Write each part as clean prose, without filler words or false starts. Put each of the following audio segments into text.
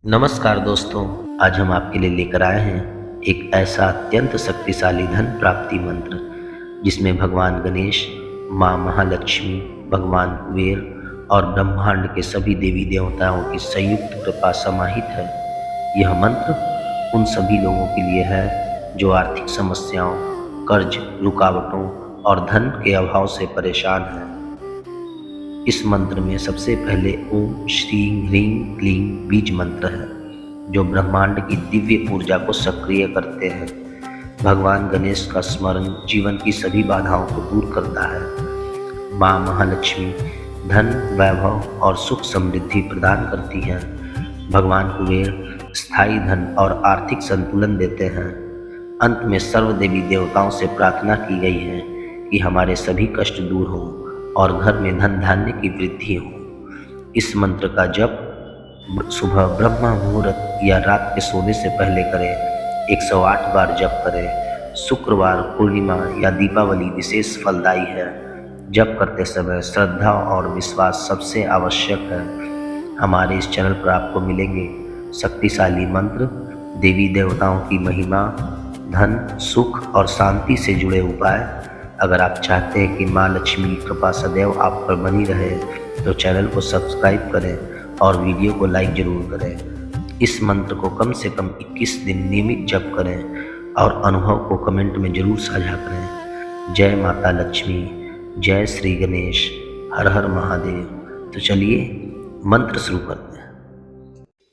नमस्कार दोस्तों, आज हम आपके लिए लेकर आए हैं एक ऐसा अत्यंत शक्तिशाली धन प्राप्ति मंत्र जिसमें भगवान गणेश, माँ महालक्ष्मी, भगवान कुबेर और ब्रह्मांड के सभी देवी देवताओं की संयुक्त कृपा समाहित है। यह मंत्र उन सभी लोगों के लिए है जो आर्थिक समस्याओं, कर्ज, रुकावटों और धन के अभाव से परेशान हैं। इस मंत्र में सबसे पहले ओम श्रीं ह्रीं क्लीं बीज मंत्र है जो ब्रह्मांड की दिव्य ऊर्जा को सक्रिय करते हैं। भगवान गणेश का स्मरण जीवन की सभी बाधाओं को दूर करता है। माँ महालक्ष्मी धन, वैभव और सुख समृद्धि प्रदान करती हैं। भगवान कुबेर स्थायी धन और आर्थिक संतुलन देते हैं। अंत में सर्व देवी देवताओं से प्रार्थना की गई है कि हमारे सभी कष्ट दूर हों और घर में धन धान्य की वृद्धि हो। इस मंत्र का जप सुबह ब्रह्म मुहूर्त या रात के सोने से पहले करें। 108 बार जप करें। शुक्रवार, पूर्णिमा या दीपावली विशेष फलदायी है। जप करते समय श्रद्धा और विश्वास सबसे आवश्यक है। हमारे इस चैनल पर आपको मिलेंगे शक्तिशाली मंत्र, देवी देवताओं की महिमा, धन, सुख और शांति से जुड़े उपाय। अगर आप चाहते हैं कि माँ लक्ष्मी की कृपा सदैव आप पर बनी रहे तो चैनल को सब्सक्राइब करें और वीडियो को लाइक जरूर करें। इस मंत्र को कम से कम 21 दिन नियमित जप करें और अनुभव को कमेंट में जरूर साझा करें। जय माता लक्ष्मी, जय श्री गणेश, हर हर महादेव। तो चलिए मंत्र शुरू करते हैं।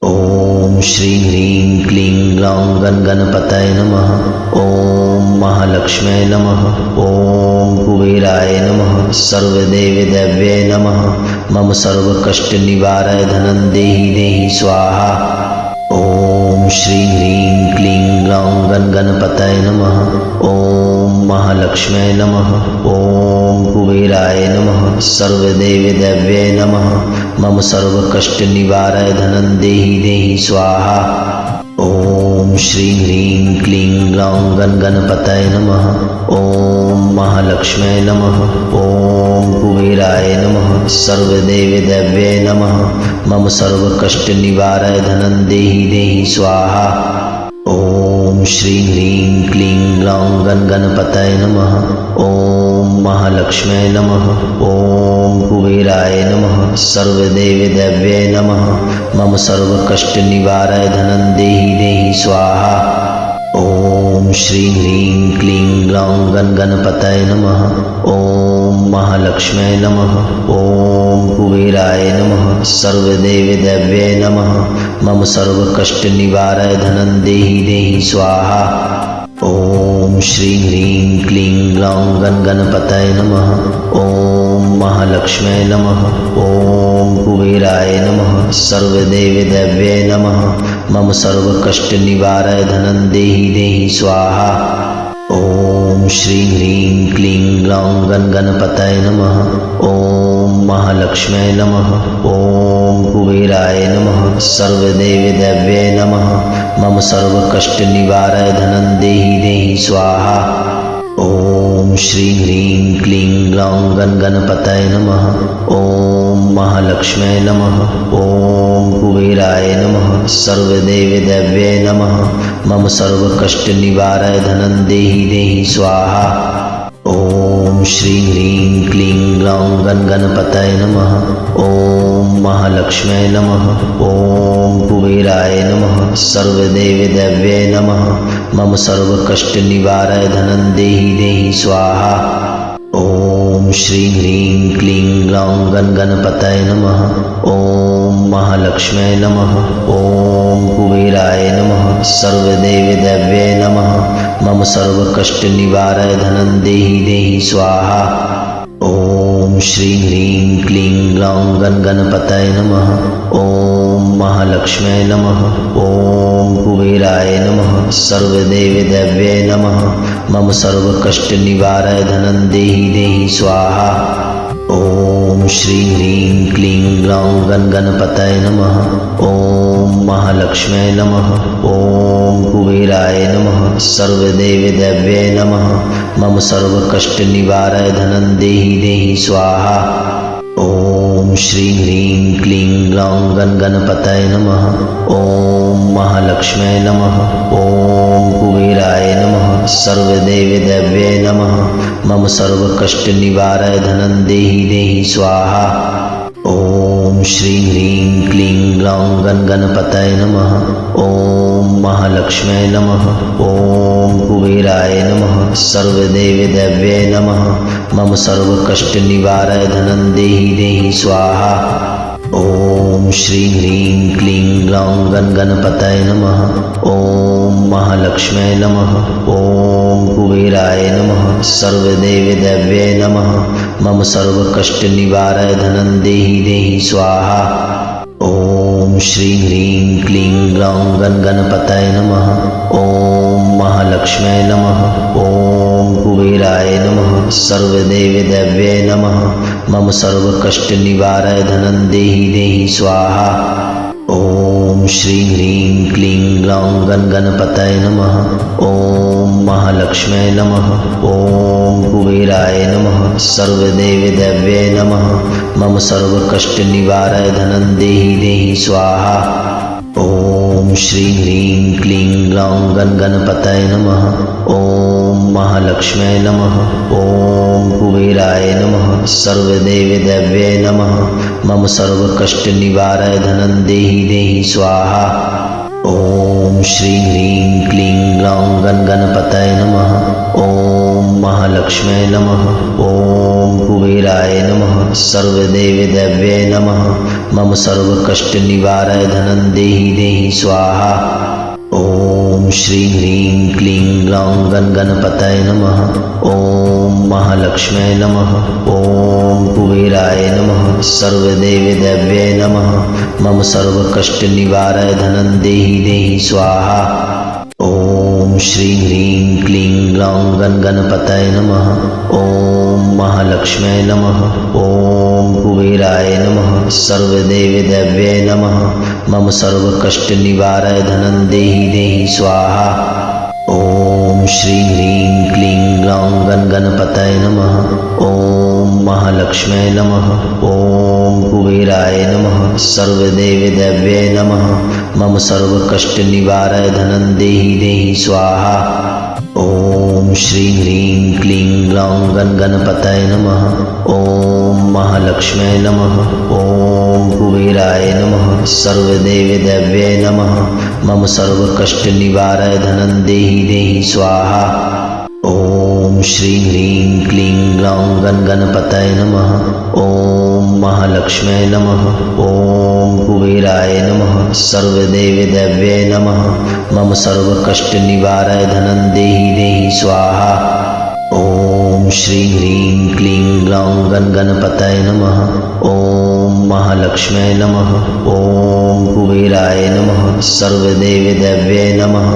ओम श्रीं ह्रीं क्लीं ग्लौं गणपतये नमः। ओम महालक्ष्म्यै नमः। ओम कुबेराय नमः। सर्वदेवदेव्यै नमः। मम सर्वकष्ट निवारय धनं देहि देहि स्वाहा। ओम श्रीं ह्रीं क्लीं ग्लौं गणपतये नमः। ओम महालक्ष्म्यै नमः। ओम कुबेराय नमः। सर्वदेवदेव्यै नमः। मम सर्वकष्ट निवारय धनं देहि देहि स्वाहा। ओम श्रीं ह्रीं क्लीं ग्लौं गणपतये नमः। ओम महालक्ष्म्यै नमः। ओम कुबेराय नमः। सर्वदेवदेव्यै नमः। मम सर्वकष्ट निवारय धनं देहि देहि स्वाहा। ओम श्रीं ह्रीं क्लीं ग्लौं गणपतये नमः। ओम महालक्ष्म्यै नमः। ओम कुबेराय नमः। सर्वदेवदेव्यै नमः। मम सर्वकष्ट निवारय धनं देहि देहि स्वाहा। ओम श्रीं ह्रीं क्लीं ग्लौं गणपतये नमः। ओम महालक्ष्म्यै नमः। ओम कुबेराय नमः। सर्वदेवदेव्यै नमः। मम सर्वकष्ट निवारय धनं देहि देहि स्वाहा। ओम श्रीं ह्रीं क्लीं ग्लौं गणपतये नमः। ओम महालक्ष्म्यै नमः। ओम कुबेराय नमः। सर्वदेवदेव्यै नमः। मम सर्वकष्ट निवारय धनं देहि देहि स्वाहा। ओम श्रीं ह्रीं क्लीं ग्लौं गणपतये नमः। ओम महालक्ष्म्यै नमः। ओम कुबेराय नमः। सर्वदेवदेव्यै नमः। मम सर्वकष्ट निवारय धनं देहि देहि स्वाहा। ओम श्रीं ह्रीं क्लीं ग्लौं गणपतये नमः। ओम महालक्ष्म्यै नमः। ओम कुबेराय नमः। सर्वदेवदेव्यै नमः। मम सर्वकष्ट निवारय धनं देहि देहि स्वाहा। ओम श्रीं ह्रीं क्लीं ग्लौं गणपतये नमः। ओम महालक्ष्म्यै नमः। ओम कुबेराय नमः। सर्वदेवदेव्यै नमः। मम सर्वकष्ट निवारय धनं देहि देहि स्वाहा। ओम श्रीं ह्रीं क्लीं ग्लौं गणपतये नमः। ओम महालक्ष्म्यै नमः। ओम कुबेराय नमः। सर्वदेवदेव्यै नमः। मम सर्वकष्ट निवारय धनं देहि देहि स्वाहा। ओम श्रीं ह्रीं क्लीं ग्लौं गणपतये नमः। ओम महालक्ष्म्यै नमः। ओम कुबेराय नमः। सर्वदेवदेव्यै नमः। मम सर्वकष्ट निवारय धनं देहि देहि स्वाहा। ओम श्रीं ह्रीं क्लीं ग्लौं गणपतये नमः। ओम महालक्ष्म्यै नमः। ओम कुबेराय नमः। सर्वदेवदेव्यै नमः। मम सर्वकष्ट निवारय धनं देहि देहि स्वाहा। ओम ओम श्री ह्रीं क्लीं ग्लौं गणपतये नमः। ओम महालक्ष्म्यै नमः। ओम कुबेराय नमः। सर्वदेवदेव्यै नमः। मम सर्वकष्टनिवारय धनं देहि देहि स्वाहा। ओम श्री ह्रीं क्लीं ग्लौं गणपतये नमः। ओम महालक्ष्म्यै नमः। ओम कुबेराय नमः। सर्वदेवदेव्यै नमः। मम सर्वकष्टनिवारय धनं देहि देहि स्वाहा। ओम श्री ह्रीं क्लीं ग्लौं गणपतये नमः। ओम महालक्ष्म्यै नमः। ओम कुबेराय नमः। सर्वदेवदेव्यै नमः। मम सर्वकष्टनिवारय धनं देहि देहि स्वाहा। ओम श्री ह्रीं क्लीं ग्लौं गणपतये नमः। ओम महालक्ष्म्यै नमः। ओम कुबेराय नमः। सर्वदेवदेव्यै नमः। मम सर्वकष्टनिवारय धनं देहि देहि स्वाहा। ओम श्री ह्रीं क्लीं ग्लौं गणपतये नमः। ओम महालक्ष्म्यै नमः। ओम कुबेराय नमः। सर्वदेवदेव्यै नमः। मम सर्वकष्टनिवारय धनं देहि देहि स्वाहा। ओम श्री ह्रीं क्लीं ग्लौं गणपतये नमः। ओम महालक्ष्म्यै नमः। ओम कुबेराय नमः। सर्वदेवदेव्यै नमः। मम सर्वकष्टनिवारय धनं देहि देहि स्वाहा। ओम श्री ह्रीं क्लीं ग्लौं गणपतये नमः। ओम महालक्ष्म्यै नमः। ओम कुबेराय नमः। सर्वदेवदेव्यै नमः। मम सर्वकष्टनिवारय धनं देहि देहि स्वाहा। ओम श्री ह्रीं क्लीं ग्लौं गणपतये नमः। ओम महालक्ष्म्यै नमः। ओम कुबेराय नमः। सर्वदेवदेव्यै नमः। मम सर्वकष्टनिवारय धनं देहि देहि स्वाहा। ओम श्री ह्रीं क्लीं ग्लौं गणपतये नमः। ओम महालक्ष्म्यै नमः। ओम कुबेराय नमः। सर्वदेवदेव्यै नमः। मम सर्वकष्टनिवारय धनं देहि देहि स्वाहा। ओम श्री ह्रीं क्लीं ग्लौं गणपतये नमः। ओम महालक्ष्म्यै नमः। ओम कुबेराय नमः। सर्वदेवदेव्यै नमः। मम सर्वकष्टनिवारय धनं देहि देहि स्वाहा। ओम श्री ह्रीं क्लीं ग्लौं गणपतये नमः। ओम महालक्ष्म्यै नमः। ओम कुबेराय नमः। सर्वदेवदेव्यै नमः। मम सर्वकष्टनिवारय धनं देहि देहि स्वाहा। ओम श्री ह्रीं क्लीं ग्लौं गणपतये नमः। ओम महालक्ष्म्यै नमः। ओम कुबेराय नमः। सर्वदेवदेव्यै नमः। मम सर्वकष्टनिवारय धनं देहि देहि स्वाहा। ओम श्री ह्रीं क्लीं ग्लौं गणपतये नमः। ओम महालक्ष्म्यै नमः। ओम कुबेराय नमः। सर्वदेवदेव्यै नमः।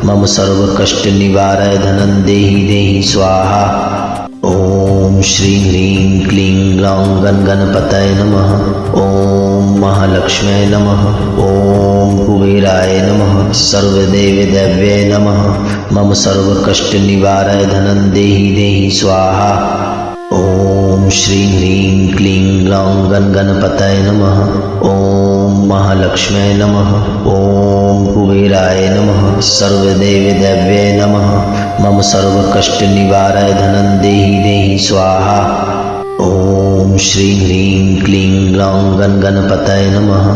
मम सर्वकष्टनिवारय धनं देहि देहि स्वाहा। ओम श्री ह्रीं क्लीं ग्लौं गणपतये नमः। ओम महालक्ष्म्यै नमः। ओम कुबेराय नमः। सर्वदेवदेव्यै नमः। मम सर्वकष्टनिवारय धनं देहि देहि स्वाहा। ओम श्री ह्रीं क्लीं ग्लौं गणपतये नमः। ओम महालक्ष्म्यै नमः। ओम कुबेराय नमः। सर्वदेवदेव्यै नमः। मम सर्वकष्टनिवारय धनं देहि देहि स्वाहा। ओम श्री ह्रीं क्लीं ग्लौं गणपतये नमः।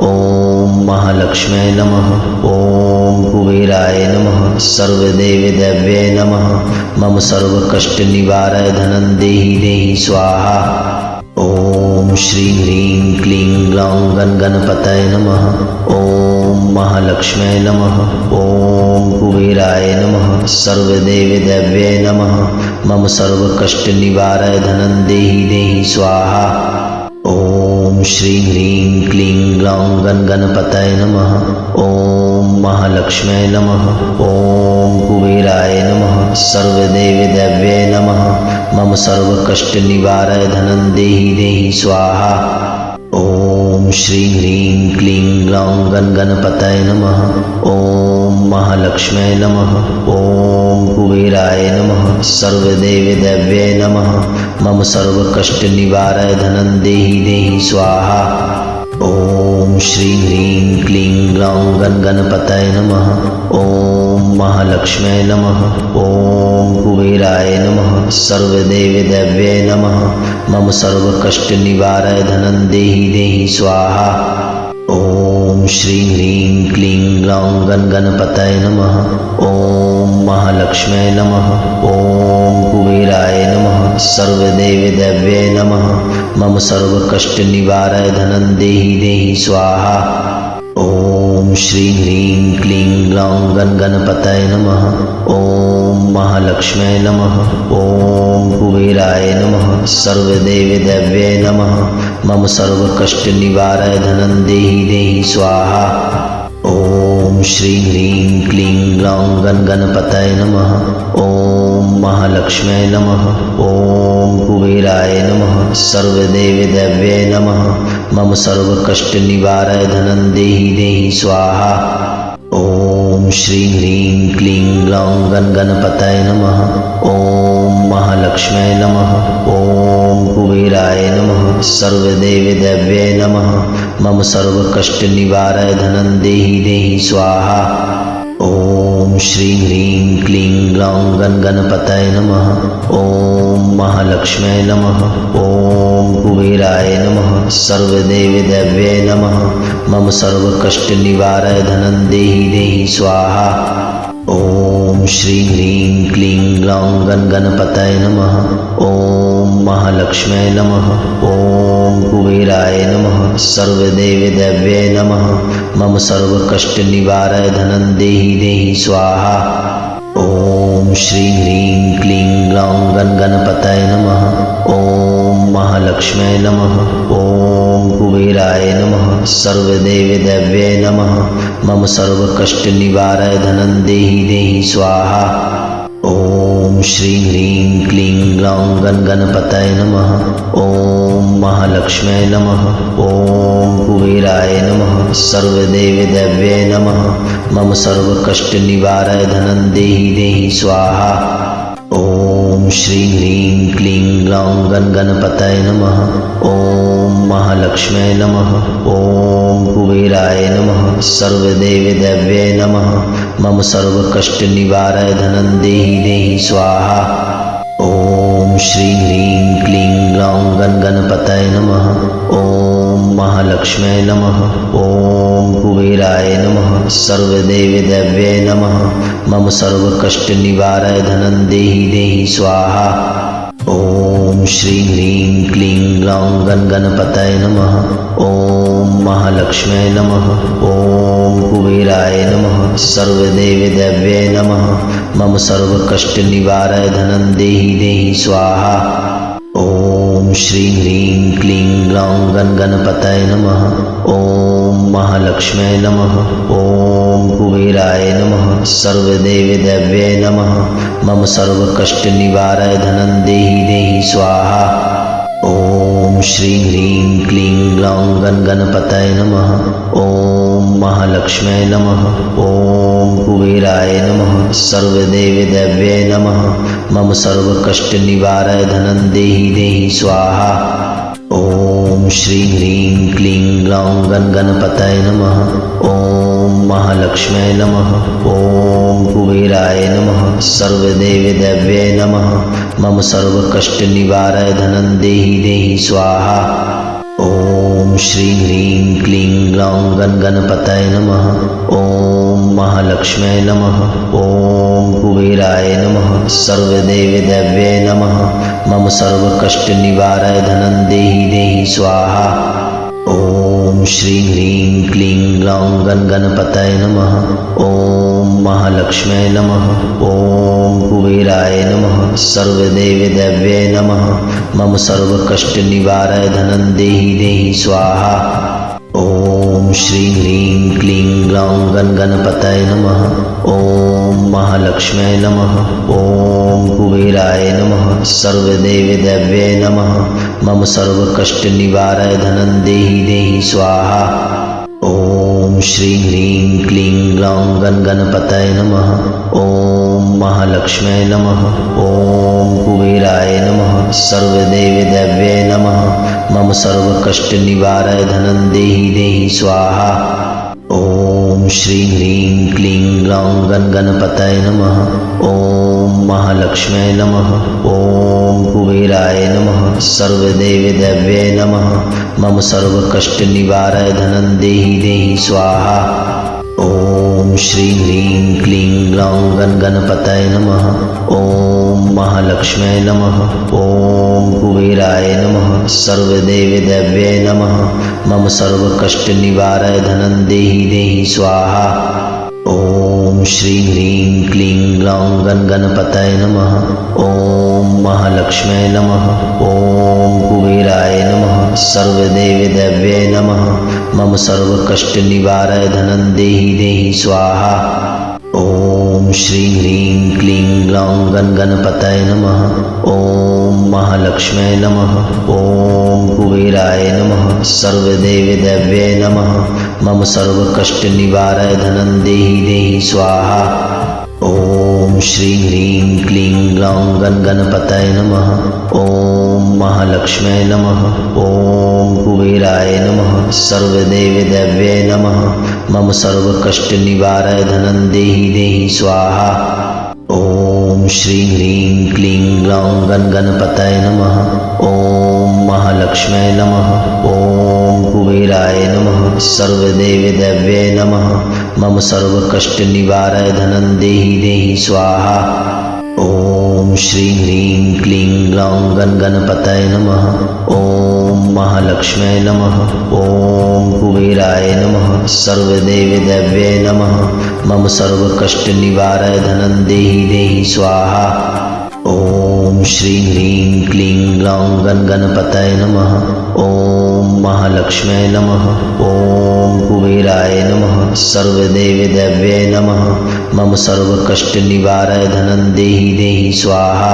ओम महालक्ष्म्यै नमः। ओम कुबेराय नमः। सर्वदेवदेव्यै नमः। मम सर्वकष्टनिवारय धनं देहि देहि स्वाहा। ओम श्री ह्रीं क्लीं ग्लौं गणपतये नमः। ओम महालक्ष्म्यै नमः। ओम कुबेराय नमः। सर्वदेवदेव्यै नमः। मम सर्वकष्टनिवारय धनं देहि देहि स्वाहा। ओम श्री ह्रीं क्लीं ग्लौं गणपतये नमः। ओम महालक्ष्म्यै नमः। ओम कुबेराय नमः। सर्वदेवदेव्यै नमः। मम सर्वकष्टनिवारय धनं देहि देहि स्वाहा। ओम श्री ह्रीं क्लीं ग्लौं गणपतये नमः। ओम ॐ महालक्ष्म्यै नमः। ॐ कुबेराय नमः। सर्वदेवदेव्यै नमः। मम सर्वकष्टनिवारय धनं देहि देहि स्वाहा। ॐ श्रीं ह्रीं क्लीं ग्लौं गणपतये नमः। ॐ महालक्ष्म्यै नमः। ॐ कुबेराय नमः। सर्वदेवदेव्यै नमः। मम सर्वकष्टनिवारय धनं देहि देहि स्वाहा। ॐ श्रीं ह्रीं क्लीं ग्लौं गणपतये नमः। ॐ महालक्ष्म्यै नमः। ॐ कुबेराय नमः। सर्वदेवदेव्यै नमः। मम सर्वकष्टनिवारय धनं देहि देहि स्वाहा। ॐ श्रीं ह्रीं क्लीं ग्लौं गणपतये नमः। ॐ महालक्ष्म्यै नमः। ॐ कुबेराय नमः। सर्वदेवदेव्यै नमः। मम सर्वकष्टनिवारय धनं देहि देहि स्वाहा। ॐ श्रीं ह्रीं क्लीं ग्लौं गणपतये नमः। ॐ महालक्ष्म्यै नमः। ॐ कुबेराय नमः। सर्वदेवदेव्यै नमः। मम सर्वकष्टनिवारय धनं देहि देहि स्वाहा। ॐ श्रीं ह्रीं क्लीं ग्लौं गणपतये नमः। ॐ महालक्ष्म्यै नमः। ॐ कुबेराय नमः। सर्वदेवदेव्यै नमः। मम सर्वकष्टनिवारय धनं देहि देहि स्वाहा। ॐ श्रीं ह्रीं क्लीं ग्लौं गणपतये नमः। ॐ महालक्ष्म्यै नमः। ॐ कुबेराय नमः। सर्वदेवदेव्यै नमः। मम सर्वकष्टनिवारय धनं देहि देहि स्वाहा। ॐ श्रीं ह्रीं क्लीं ग्लौं गणपतये नमः। ॐ महालक्ष्म्यै नमः। ॐ कुबेराय नमः। सर्वदेवदेव्यै नमः। मम सर्वकष्टनिवारय धनं देहि देहि स्वाहा। ॐ श्रीं ह्रीं क्लीं ग्लौं गणपतये नमः। ॐ महालक्ष्म्यै नमः। ॐ कुबेराय नमः। सर्वदेवदेव्यै नमः। मम सर्वकष्टनिवारय धनं देहि देहि स्वाहा। ॐ श्रीं ह्रीं क्लीं ग्लौं गणपतये नमः। ॐ महालक्ष्म्यै नमः। ॐ कुबेराय नमः। सर्वदेवदेव्यै नमः। मम सर्वकष्टनिवारय धनं देहि देहि स्वाहा। ॐ श्रीं ह्रीं क्लीं ग्लौं गणपतये नमः। ॐ महालक्ष्म्यै नमः। ॐ कुबेराय नमः। सर्वदेवदेव्यै नमः। मम सर्वकष्टनिवारय धनं देहि देहि स्वाहा। ॐ श्रीं ह्रीं क्लीं ग्लौं गणपतये नमः। ॐ महालक्ष्म्यै नमः। ॐ कुबेराय नमः। सर्वदेवदेव्यै नमः। मम सर्वकष्टनिवारय धनं देहि देहि स्वाहा। ॐ श्रीं ह्रीं क्लीं ग्लौं गणपतये नमः। ॐ महालक्ष्म्यै नमः। ॐ कुबेराय नमः। सर्वदेवदेव्यै नमः। मम सर्वकष्टनिवारय धनं देहि देहि स्वाहा। ॐ श्रीं ह्रीं क्लीं ग्लौं गणपतये नमः। ॐ महालक्ष्म्यै नमः। ॐ कुबेराय नमः। सर्वदेवदेव्यै नमः। मम सर्वकष्टनिवारय धनं देहि देहि स्वाहा। ॐ श्रीं ह्रीं क्लीं ग्लौं गणपतये नमः। ॐ महालक्ष्म्यै नमः। ॐ कुबेराय नमः। सर्वदेवदेव्यै नमः। मम सर्वकष्टनिवारय धनं देहि देहि स्वाहा। ॐ श्रीं ह्रीं क्लीं ग्लौं गणपतये नमः। ॐ महालक्ष्म्यै नमः। ॐ कुबेराय नमः। सर्वदेवदेव्यै नमः। मम सर्वकष्टनिवारय धनं देहि देहि स्वाहा। ॐ श्रीं ह्रीं क्लीं ग्लौं गणपतये नमः। ॐ महालक्ष्म्यै नमः। ॐ कुबेराय नमः। सर्वदेवदेव्यै नमः। मम सर्वकष्टनिवारय धनं देहि देहि स्वाहा। ॐ श्रीं ह्रीं क्लीं ग्लौं गणपतये नमः। ॐ महालक्ष्म्यै नमः। ॐ कुबेराय नमः। सर्वदेवदेव्यै नमः। मम सर्वकष्टनिवारय धनं देहि देहि स्वाहा। ॐ श्रीं ह्रीं क्लीं ग्लौं गणपतये नमः। ॐ महालक्ष्म्यै नमः। ॐ कुबेराय नमः। सर्वदेवदेव्यै नमः। मम सर्वकष्टनिवारय धनं देहि देहि स्वाहा। ॐ श्रीं ह्रीं क्लीं ग्लौं गणपतये नमः। ओम महालक्ष्म्यै नमः। ओम कुबेराय नमः। सर्वदेवदेव्यै नमः। मम सर्वकष्टनिवारय धनं देहि देहि स्वाहा। ओम श्रीं ह्रीं क्लीं ग्लौं गणपतये नमः। ओम महालक्ष्म्यै नमः। ओम कुबेराय नमः। सर्वदेवदेव्यै नमः। मम सर्वकष्टनिवारय धनं देहि देहि स्वाहा। ओम श्रीं ह्रीं क्लीं ग्लौं गणपतये नमः। ओम महालक्ष्म्यै नमः। ओम कुबेराय नमः। सर्वदेवदेव्यै नमः। मम सर्वकष्टनिवारय धनं देहि देहि स्वाहा। ओम श्रीं ह्रीं क्लीं ग्लौं गणपतये नमः। ओम महालक्ष्म्यै नमः। ओम कुबेराय नमः। सर्वदेवदेव्यै नमः। मम सर्वकष्टनिवारय धनं देहि देहि स्वाहा। ओम श्रीं ह्रीं क्लीं ग्लौं गणपतये नमः। ओम महालक्ष्म्यै नमः। ओम कुबेराय नमः। सर्वदेवदेव्यै नमः। मम सर्वकष्टनिवारय धनं देहि देहि स्वाहा। ओम श्रीं ह्रीं क्लीं ग्लौं गणपतये नमः। ओम महालक्ष्म्यै नमः। ओम कुबेराय नमः। सर्वदेवदेव्यै नमः। मम सर्वकष्टनिवारय धनं देहि देहि स्वाहा। ओम श्रीं ह्रीं क्लीं ग्लौं गणपतये नमः। ओम महालक्ष्म्यै नमः। ओम कुबेराय नमः। सर्वदेवदेव्यै नमः। मम सर्वकष्टनिवारय धनं देहि देहि स्वाहा। ओम श्रीं ह्रीं क्लीं ग्लौं गणपतये नमः। ओम महालक्ष्म्यै नमः। ओम कुबेराय नमः। सर्वदेवदेव्यै नमः। मम सर्वकष्टनिवारय धनं देहि देहि स्वाहा। ओम श्रीं ह्रीं क्लीं ग्लौं गणपतये नमः। ओम महालक्ष्म्यै नमः। ओम कुबेराय नमः। सर्वदेवदेव्यै नमः। मम सर्वकष्टनिवारय धनं देहि देहि स्वाहा।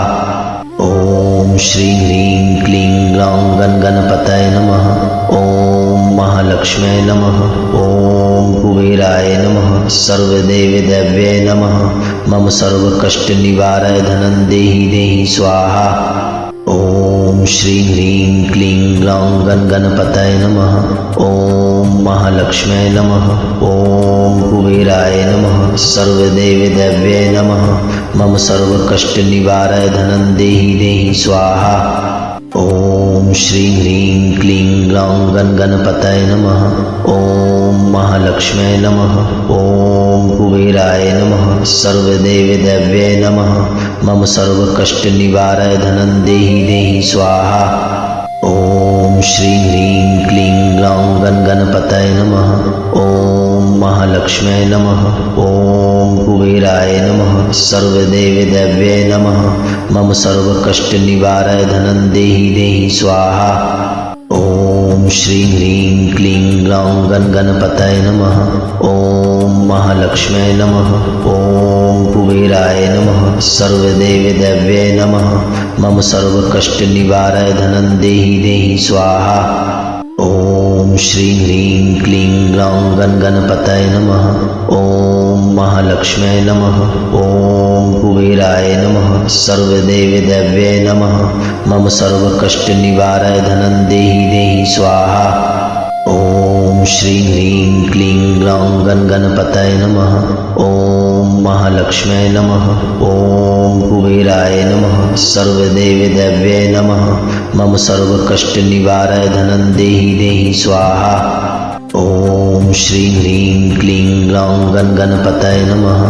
ओम श्रीं ह्रीं क्लीं ग्लौं गणपतये नमः। ओम महालक्ष्म्यै नमः। ओम कुबेराय नमः। सर्वदेवदेव्यै नमः। मम सर्वकष्टनिवारय धनं देहि देहि स्वाहा। ओम श्रीं ह्रीं क्लीं ग्लौं गणपतये नमः। ओम महालक्ष्म्यै नमः। ओम कुबेराय नमः। सर्वदेवदेव्यै नमः। मम सर्वकष्टनिवारय धनं देहि देहि स्वाहा। ओम श्रीं ह्रीं क्लीं ग्लौं गणपतये नमः। ओम महालक्ष्म्यै नमः। ओम कुबेराय नमः। सर्वदेवदेव्यै नमः। मम सर्वकष्टनिवारय धनं देहि देहि स्वाहा। ओम श्रीं ह्रीं क्लीं ग्लौं गणपतये नमः। ओम महालक्ष्म्यै नमः। ओम कुबेराय नमः। सर्वदेवदेव्यै नमः। मम सर्वकष्टनिवारय धनं देहि देहि स्वाहा। ओम श्रीं ह्रीं क्लीं ग्लौं गणपतये नमः। ओम महालक्ष्म्यै नमः। ओम कुबेराय नमः। सर्वदेवदेव्यै नमः। मम सर्वकष्टनिवारय धनं देहि देहि स्वाहा। ओम श्रीं ह्रीं क्लीं ग्लौं गणपतये नमः। ओम महालक्ष्म्यै नमः। ओम कुबेराय नमः। सर्वदेवदेव्यै नमः। मम सर्वकष्टनिवारय धनं देहि देहि स्वाहा। ओम श्रीं ह्रीं क्लीं ग्लौं गणपतये नमः। ओम महालक्ष्म्यै नमः। ओम कुबेराय नमः। सर्वदेवदेव्यै नमः। मम सर्वकष्टनिवारय धनं देहि देहि स्वाहा। ओम श्रीं ह्रीं क्लीं ग्लौं गणपतये नमः।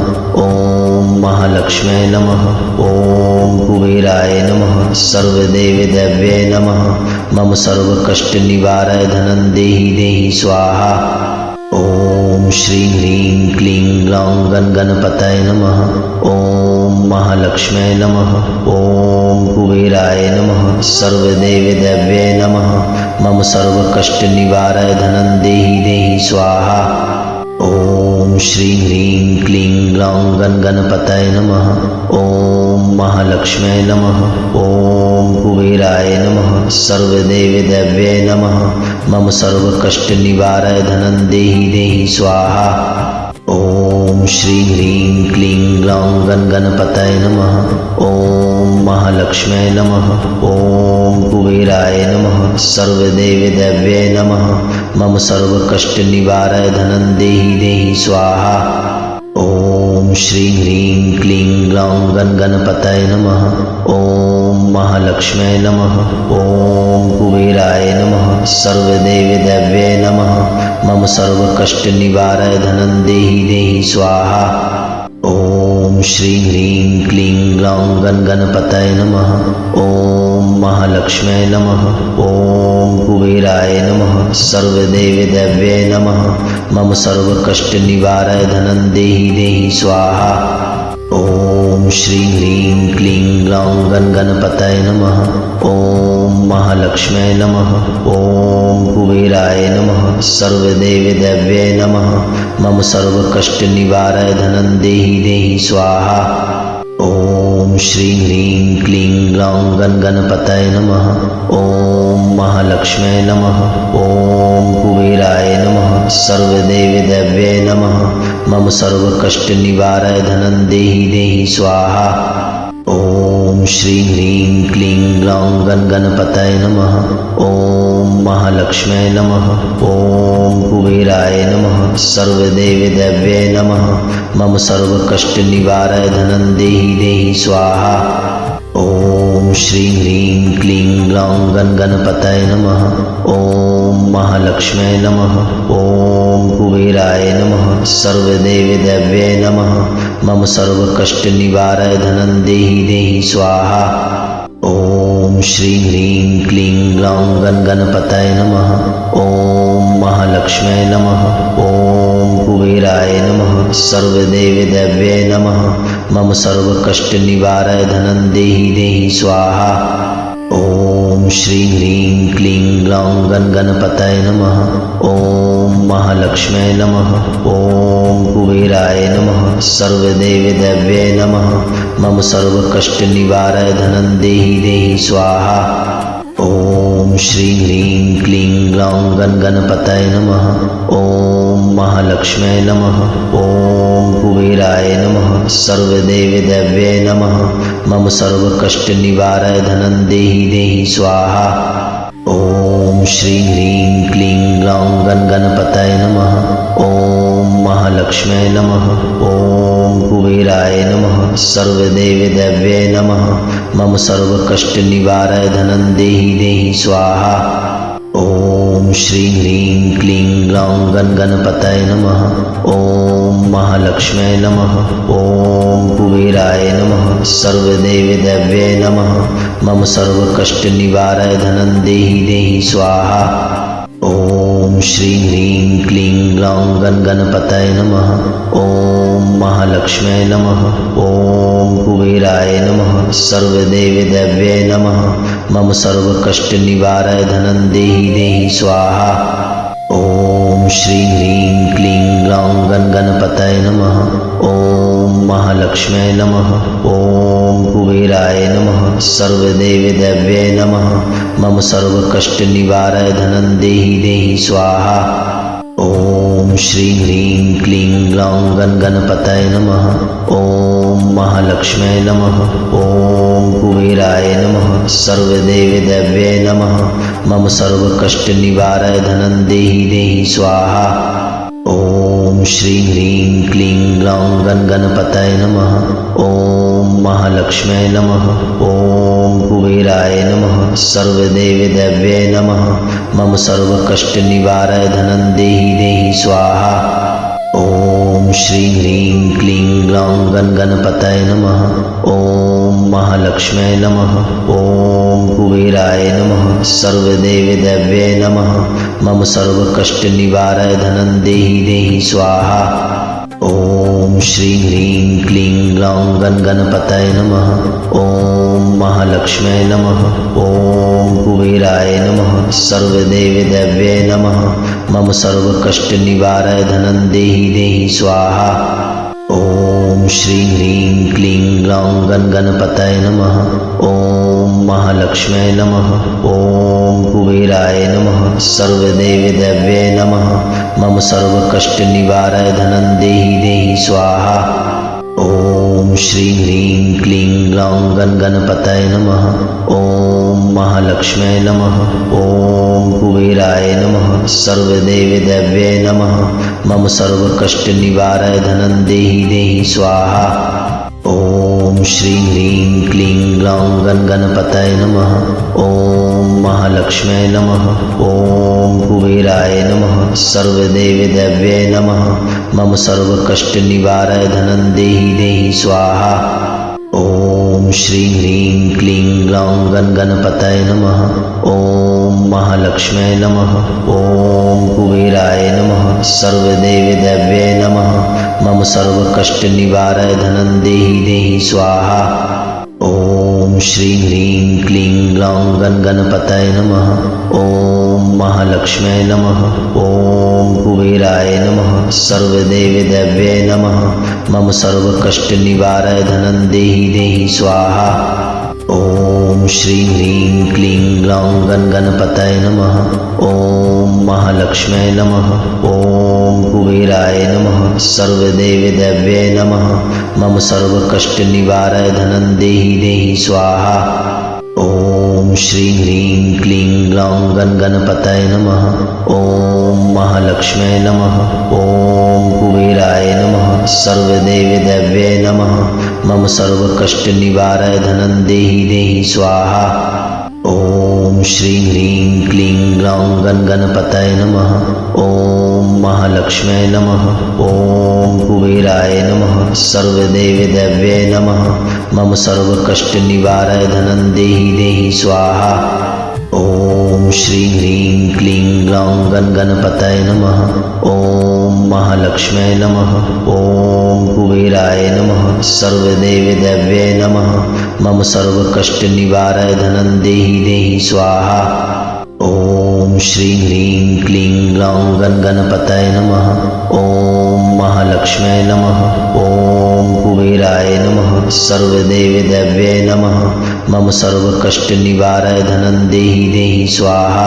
ओम महालक्ष्म्यै नमः। ओम कुबेराय नमः। सर्वदेवदेव्यै नमः। मम सर्वकष्टनिवारय धनं देहि देहि स्वाहा। ओम श्रीं ह्रीं क्लीं ग्लौं गणपतये नमः। ओम महालक्ष्म्यै नमः। ओम कुबेराय नमः। सर्वदेवदेव्यै नमः। मम सर्वकष्टनिवारय धनं देहि देहि स्वाहा। ओम श्रीं ह्रीं क्लीं ग्लौं गण गणपतये नमः। ओम महालक्ष्म्यै नमः। ओम कुबेराय नमः। सर्वदेवदेव्यै नमः। मम सर्वकष्ट निवारय धनं देहि देहि स्वाहा। ओम श्रीं ह्रीं क्लीं ग्लौं गण गणपतये नमः। ओम महालक्ष्म्यै नमः। ओम कुबेराय नमः। सर्वदेवदेव्यै नमः। मम सर्वकष्ट निवारय धनं देहि देहि स्वाहा। ओम श्रीं ह्रीं क्लीं ग्लौं गण गणपतये नमः। ओम महालक्ष्म्यै नमः। ओम कुबेराय नमः। सर्वदेवदेव्यै नमः। मम सर्वकष्ट निवारय धनं देहि देहि स्वाहा। ओम श्रीं ह्रीं क्लीं ग्लौं गण गणपतये नमः। ओम महालक्ष्म्यै नमः। ओम कुबेराय नमः। सर्वदेवदेव्यै नमः। मम सर्वकष्ट निवारय धनं देहि देहि स्वाहा। ओम श्रीं ह्रीं क्लीं ग्लौं गण गणपतये नमः। ओम महालक्ष्म्यै नमः। ओम कुबेराय नमः। सर्वदेवदेव्यै नमः। मम सर्वकष्ट निवारय धनं देहि देहि स्वाहा। ओम श्रीं ह्रीं क्लीं ग्लौं गण गणपतये नमः। ओम महालक्ष्म्यै नमः। ओम कुबेराय नमः। सर्वदेवदेव्यै नमः। मम सर्वकष्ट निवारय धनं देहि देहि स्वाहा। ओम श्रीं ह्रीं क्लीं ग्लौं गण गणपतये नमः। ओम महालक्ष्म्यै नमः। ओम कुबेराय नमः। सर्वदेवदेव्यै नमः। मम सर्वकष्ट निवारय धनं देहि देहि स्वाहा। ओम श्रीं ह्रीं क्लीं ग्लौं गण गणपतये नमः। ओम महालक्ष्म्यै नमः। ओम कुबेराय नमः। सर्वदेवदेव्यै नमः। मम सर्वकष्ट निवारय धनं देहि देहि स्वाहा। ओम श्रीं ह्रीं क्लीं ग्लौं गण गणपतये नमः। ओम महालक्ष्म्यै नमः। ओम कुबेराय नमः। सर्वदेवदेव्यै नमः। मम सर्वकष्ट निवारय धनं देहि देहि स्वाहा। ओम श्रीं ह्रीं क्लीं ग्लौं गण गणपतये नमः। ओम महालक्ष्म्यै नमः। ओम कुबेराय नमः। सर्वदेवदेव्यै नमः। मम सर्वकष्ट निवारय धनं देहि देहि स्वाहा। ओम श्रीं ह्रीं क्लीं ग्लौं गण गणपतये नमः। ओम महालक्ष्म्यै नमः। ओम कुबेराय नमः। सर्वदेवदेव्यै नमः। मम सर्वकष्ट निवारय धनं देहि देहि स्वाहा। ओम श्रीं ह्रीं क्लीं ग्लौं गण गणपतये नमः। ओम महालक्ष्म्यै नमः। ओम कुबेराय नमः। सर्वदेवदेव्यै नमः। मम सर्वकष्ट निवारय धनं देहि देहि स्वाहा। ओम श्रीं ह्रीं क्लीं ग्लौं गण गणपतये नमः। ओम महालक्ष्म्यै नमः। ओम कुबेराय नमः। सर्वदेवदेव्यै नमः। मम सर्वकष्ट निवारय धनं देहि देहि स्वाहा। ओम श्रीं ह्रीं क्लीं ग्लौं गण गणपतये नमः। ओम महालक्ष्म्यै नमः। ओम कुबेराय नमः। सर्वदेवदेव्यै नमः। मम सर्वकष्ट निवारय धनं देहि देहि स्वाहा। ओम श्रीं ह्रीं क्लीं ग्लौं गण गणपतये नमः। ओम महालक्ष्म्यै नमः। ओम कुबेराय नमः। सर्वदेवदेव्यै नमः। मम सर्वकष्ट निवारय धनं देहि देहि स्वाहा। ओम श्रीं ह्रीं क्लीं ग्लौं गण गणपतये नमः। ओम महालक्ष्म्यै नमः। ओम कुबेराय नमः। सर्वदेवदेव्यै नमः। मम सर्वकष्ट निवारय धनं देहि देहि स्वाहा। ओम श्रीं ह्रीं क्लीं ग्लौं गण गणपतये नमः। ओम महालक्ष्म्यै नमः। ओम कुबेराय नमः। सर्वदेवदेव्यै नमः। मम सर्वकष्ट निवारय धनं देहि देहि स्वाहा। ओम श्रीं ह्रीं क्लीं ग्लौं गण गणपतये नमः। ओम महालक्ष्म्यै नमः। ओम कुबेराय नमः। सर्वदेवदेव्यै नमः। मम सर्वकष्ट निवारय धनं देहि देहि स्वाहा। ओम श्रीं ह्रीं क्लीं ग्लौं गण गणपतये नमः। ओम महालक्ष्म्यै नमः। ओम कुबेराय नमः। सर्वदेवदेव्यै नमः। मम सर्वकष्ट निवारय धनं देहि देहि स्वाहा। ओम ओम श्रीं ह्रीं क्लीं ग्लौं गणपतये नमः। ओम महालक्ष्म्यै नमः। ओम कुबेराय नमः। सर्वदेवदेव्यै नमः। मम सर्वकष्ट निवारय धनं देहि देहि स्वाहा। ओम श्रीं ह्रीं क्लीं ग्लौं गणपतये नमः। ओम महालक्ष्म्यै नमः। ओम कुबेराय नमः। सर्वदेवदेव्यै नमः। मम सर्वकष्ट निवारय धनं देहि देहि स्वाहा। ओम श्रीं ह्रीं क्लीं ग्लौं गणपतये नमः। ओम महालक्ष्म्यै नमः। ओम कुबेराय नमः। सर्वदेवदेव्यै नमः। मम सर्वकष्ट निवारय धनं देहि देहि स्वाहा। ओम श्रीं ह्रीं क्लीं ग्लौं गणपतये नमः। ओम महालक्ष्म्यै नमः। ओम कुबेराय नमः। सर्वदेवदेव्यै नमः। मम सर्वकष्ट निवारय धनं देहि देहि स्वाहा। ओम श्रीं ह्रीं क्लीं ग्लौं गणपतये नमः। ओम महालक्ष्म्यै नमः। ओम कुबेराय नमः। सर्वदेवदेव्यै नमः। मम सर्वकष्ट निवारय धनं देहि देहि स्वाहा। ओम श्रीं ह्रीं क्लीं ग्लौं गणपतये नमः। ओम महालक्ष्म्यै नमः। ओम कुबेराय नमः। सर्वदेवदेव्यै नमः। मम सर्वकष्ट निवारय धनं देहि देहि स्वाहा। ओम श्रीं ह्रीं क्लीं ग्लौं गणपतये नमः। ओम महालक्ष्म्यै नमः। ओम कुबेराय नमः। सर्वदेवदेव्यै नमः। मम सर्वकष्ट निवारय धनं देहि देहि स्वाहा। ओम श्रीं ह्रीं क्लीं ग्लौं गणपतये नमः। ओम महालक्ष्म्यै नमः। ओम कुबेराय नमः। सर्वदेवदेव्यै नमः। मम सर्वकष्ट निवारय धनं देहि देहि स्वाहा। ओम श्रीं ह्रीं क्लीं ग्लौं गणपतये नमः। ओम महालक्ष्म्यै नमः। ओम कुबेराय नमः। सर्वदेवदेव्यै नमः। मम सर्वकष्ट निवारय धनं देहि देहि स्वाहा। ओम श्रीं ह्रीं क्लीं ग्लौं गणपतये नमः। ओम महालक्ष्म्यै नमः। ओम कुबेराय नमः। सर्वदेवदेव्यै नमः। मम सर्वकष्ट निवारय धनं देहि देहि स्वाहा।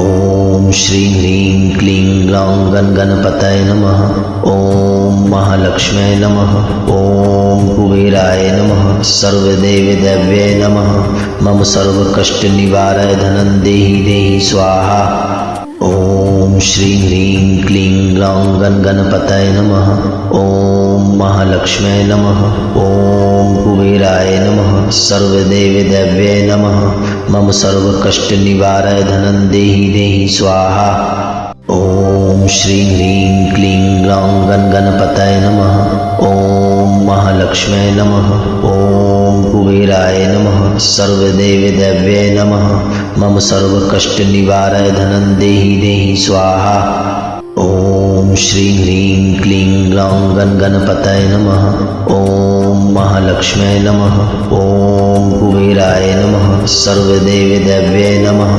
ओम श्रीं ह्रीं क्लीं ग्लौं गणपतये नमः। ओम महालक्ष्म्यै नमः। ओम कुबेराय नमः। सर्वदेवदेव्यै नमः। मम सर्वकष्ट निवारय धनं देहि देहि स्वाहा। ओम श्रीं ह्रीं क्लीं ग्लौं गणपतये नमः। ओम महालक्ष्म्यै नमः। ओम कुबेराय नमः। सर्वदेवदेव्यै नमः। मम सर्वकष्ट निवारय धनं देहि देहि स्वाहा। ओम श्रीं ह्रीं क्लीं ग्लौं गणपतये नमः। ओम महालक्ष्म्यै नमः। ओम कुबेराय नमः। सर्वदेवदेव्यै नमः। मम सर्वकष्ट निवारय धनं देहि देहि स्वाहा। ओम श्रीं ह्रीं क्लीं ग्लौं गणपतये नमः। ओम महालक्ष्म्यै नमः। ओम कुबेराय नमः। सर्वदेवदेव्यै नमः।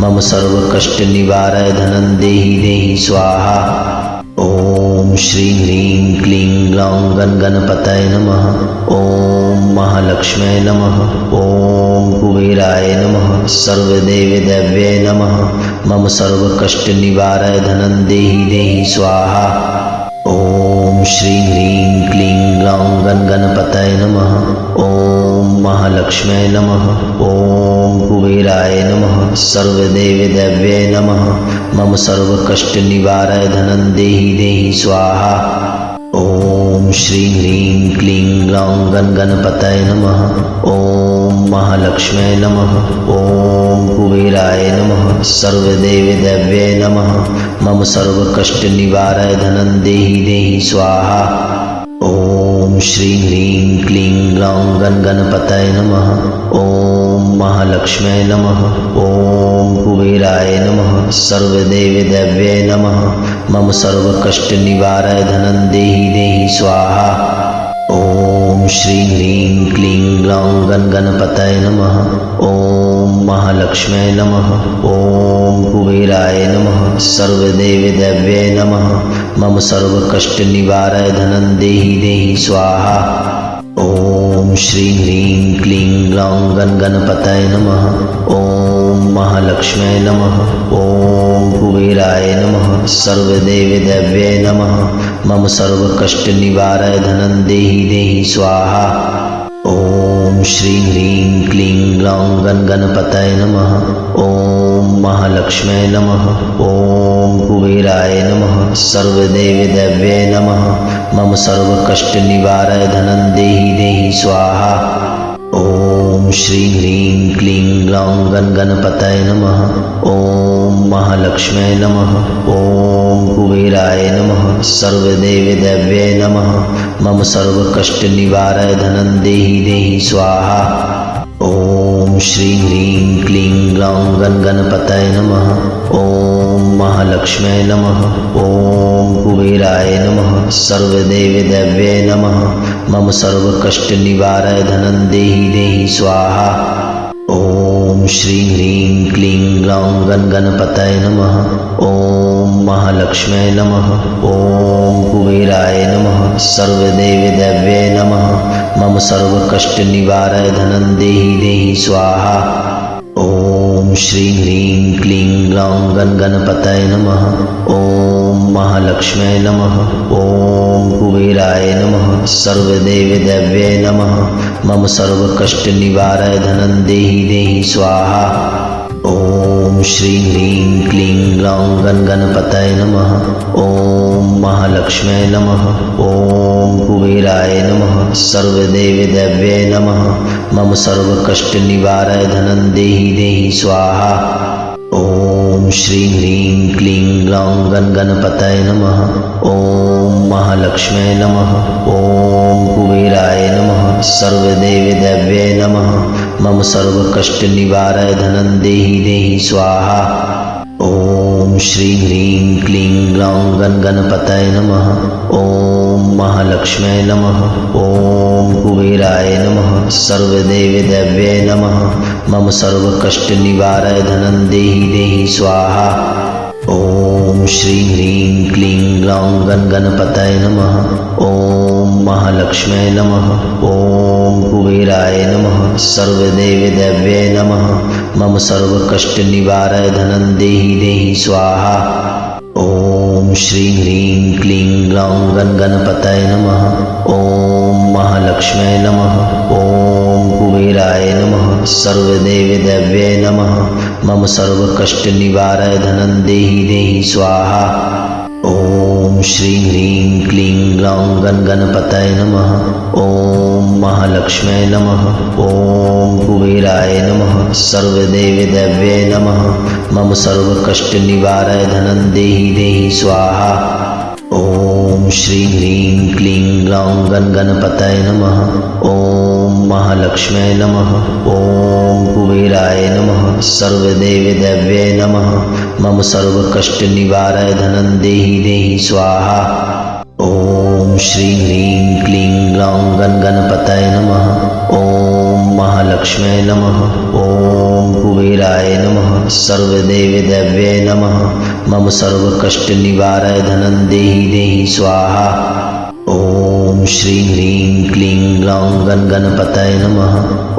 मम सर्वकष्ट निवारय धनं देहि देहि स्वाहा। ओम श्रीं ह्रीं क्लीं ग्लौं गणपतये नमः। ओम महालक्ष्म्यै नमः। ओम कुबेराय नमः। सर्वदेवदेव्यै नमः। मम सर्वकष्ट निवारय धनं देहि देहि स्वाहा। ओम श्रीं ह्रीं क्लीं ग्लौं गणपतये नमः। ओम महालक्ष्म्यै नमः। ओम कुबेराय नमः। सर्वदेवदेव्यै नमः। मम सर्वकष्ट निवारय धनं देहि देहि स्वाहा। ओम श्रीं ह्रीं क्लीं ग्लौं गणपतये नमः। ओम महालक्ष्म्यै नमः। ओम कुबेराय नमः। सर्वदेवदेव्यै नमः। मम सर्वकष्ट निवारय धनं देहि देहि स्वाहा। ओम श्रीं ह्रीं क्लीं ग्लौं गणपतये नमः। ओम महालक्ष्म्यै नमः। ओम कुबेराय नमः। सर्वदेवदेव्यै नमः। मम सर्वकष्ट निवारय धनं देहि देहि स्वाहा। ओम श्रीं ह्रीं क्लीं ग्लौं गणपतये नमः। ओम महालक्ष्म्यै नमः। ओम कुबेराय नमः। सर्वदेवदेव्यै नमः। मम सर्वकष्ट निवारय धनं देहि देहि स्वाहा। ओम श्रीं ह्रीं क्लीं ग्लौं गणपतये नमः। ओम महालक्ष्म्यै नमः। ओम कुबेराय नमः। सर्वदेवदेव्यै नमः। मम सर्वकष्ट निवारय धनं देहि देहि स्वाहा। ओम श्रीं ह्रीं क्लीं ग्लौं गणपतये नमः। ओम महालक्ष्म्यै नमः। ओम कुबेराय नमः। सर्वदेवदेव्यै नमः। मम सर्वकष्ट निवारय धनं देहि देहि स्वाहा। ओम श्रीं ह्रीं क्लीं ग्लौं गणपतये नमः। ओम महालक्ष्म्यै नमः। ओम कुबेराय नमः। सर्वदेवदेव्यै नमः। मम सर्वकष्ट निवारय धनं देहि देहि स्वाहा। ओम श्रीं ह्रीं क्लीं ग्लौं गणपतये नमः। ओम महालक्ष्म्यै नमः। ओम कुबेराय नमः। सर्वदेवदेव्यै नमः। मम सर्वकष्ट निवारय धनं देहि देहि स्वाहा। ओम श्रीं ह्रीं क्लीं ग्लौं गणपतये नमः। ओम महालक्ष्म्यै नमः। ओम कुबेराय नमः। सर्वदेवदेव्यै नमः। मम सर्वकष्ट निवारय धनं देहि देहि स्वाहा। ओम श्रीं ह्रीं क्लीं ग्लौं गणपतये नमः। ओम महालक्ष्म्यै नमः। ओम कुबेराय नमः। सर्वदेवदेव्यै नमः। मम सर्वकष्ट निवारय धनं देहि देहि स्वाहा। ओम श्रीं ह्रीं क्लीं ग्लौं गणपतये नमः। ओम महालक्ष्म्यै नमः। ओम कुबेराय नमः। सर्वदेवदेव्यै नमः। मम सर्वकष्ट निवारय धनं देहि देहि स्वाहा। ओम श्रीं ह्रीं क्लीं ग्लौं गणपतये नमः। ओम महालक्ष्म्यै नमः। ओम कुबेराय नमः। सर्वदेवदेव्यै नमः। मम सर्वकष्ट निवारय धनं देहि देहि स्वाहा। ओम श्रीं ह्रीं क्लीं ग्लौं गणपतये नमः। ओम महालक्ष्म्यै नमः। ओम कुबेराय नमः। सर्वदेवदेव्यै नमः। मम सर्वकष्ट निवारय धनं देहि देहि स्वाहा। ओम श्रीं ह्रीं क्लीं ग्लौं गणपतये नमः। ओम महालक्ष्म्यै नमः। ओम कुबेराय नमः। सर्वदेवदेव्यै नमः। मम सर्वकष्ट निवारय धनं देहि देहि स्वाहा। ओम श्रीं ह्रीं क्लीं ग्लौं गणपतये नमः। ओम महालक्ष्म्यै नमः। ओम कुबेराय नमः। सर्वदेवदेव्यै नमः। मम सर्वकष्ट निवारय धनं देहि देहि स्वाहा। ओम श्रीं ह्रीं क्लीं ग्लौं गणपतये नमः। ओम महालक्ष्म्यै नमः। ओम कुबेराय नमः। सर्वदेवदेव्यै नमः। मम सर्वकष्ट निवारय धनं देहि देहि स्वाहा। ओम श्रीं ह्रीं क्लीं ग्लौं गणपतये नमः। ओम महालक्ष्म्यै नमः। ओम कुबेराय नमः। सर्वदेवदेव्यै नमः। मम सर्वकष्ट निवारय धनं देहि देहि स्वाहा। ओम श्रीं ह्रीं क्लीं ग्लौं गणपतये नमः। ओम महालक्ष्म्यै नमः। ओम कुबेराय नमः। सर्वदेवदेव्यै नमः। मम सर्वकष्ट निवारय धनं देहि देहि स्वाहा। ओम श्रीं ह्रीं क्लीं ग्लौं गणपतये नमः।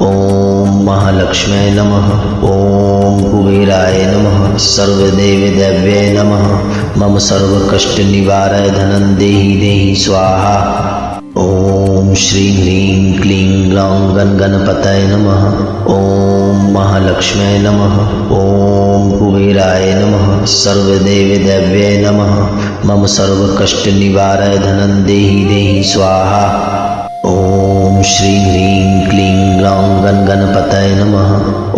ओम महालक्ष्म्यै नमः। ओम कुबेराय नमः। सर्वदेवदेव्यै नमः। मम सर्वकष्ट निवारय धनं देहि देहि स्वाहा। ओम श्रीं ह्रीं क्लीं ग्लौं गणपतये नमः। ओम महालक्ष्म्यै नमः। ओम कुबेराय नमः। सर्वदेवदेव्यै नमः। मम सर्वकष्ट निवारय धनं देहि देहि स्वाहा। ओम श्रीं ह्रीं क्लीं ग्लौं गणपतये नमः।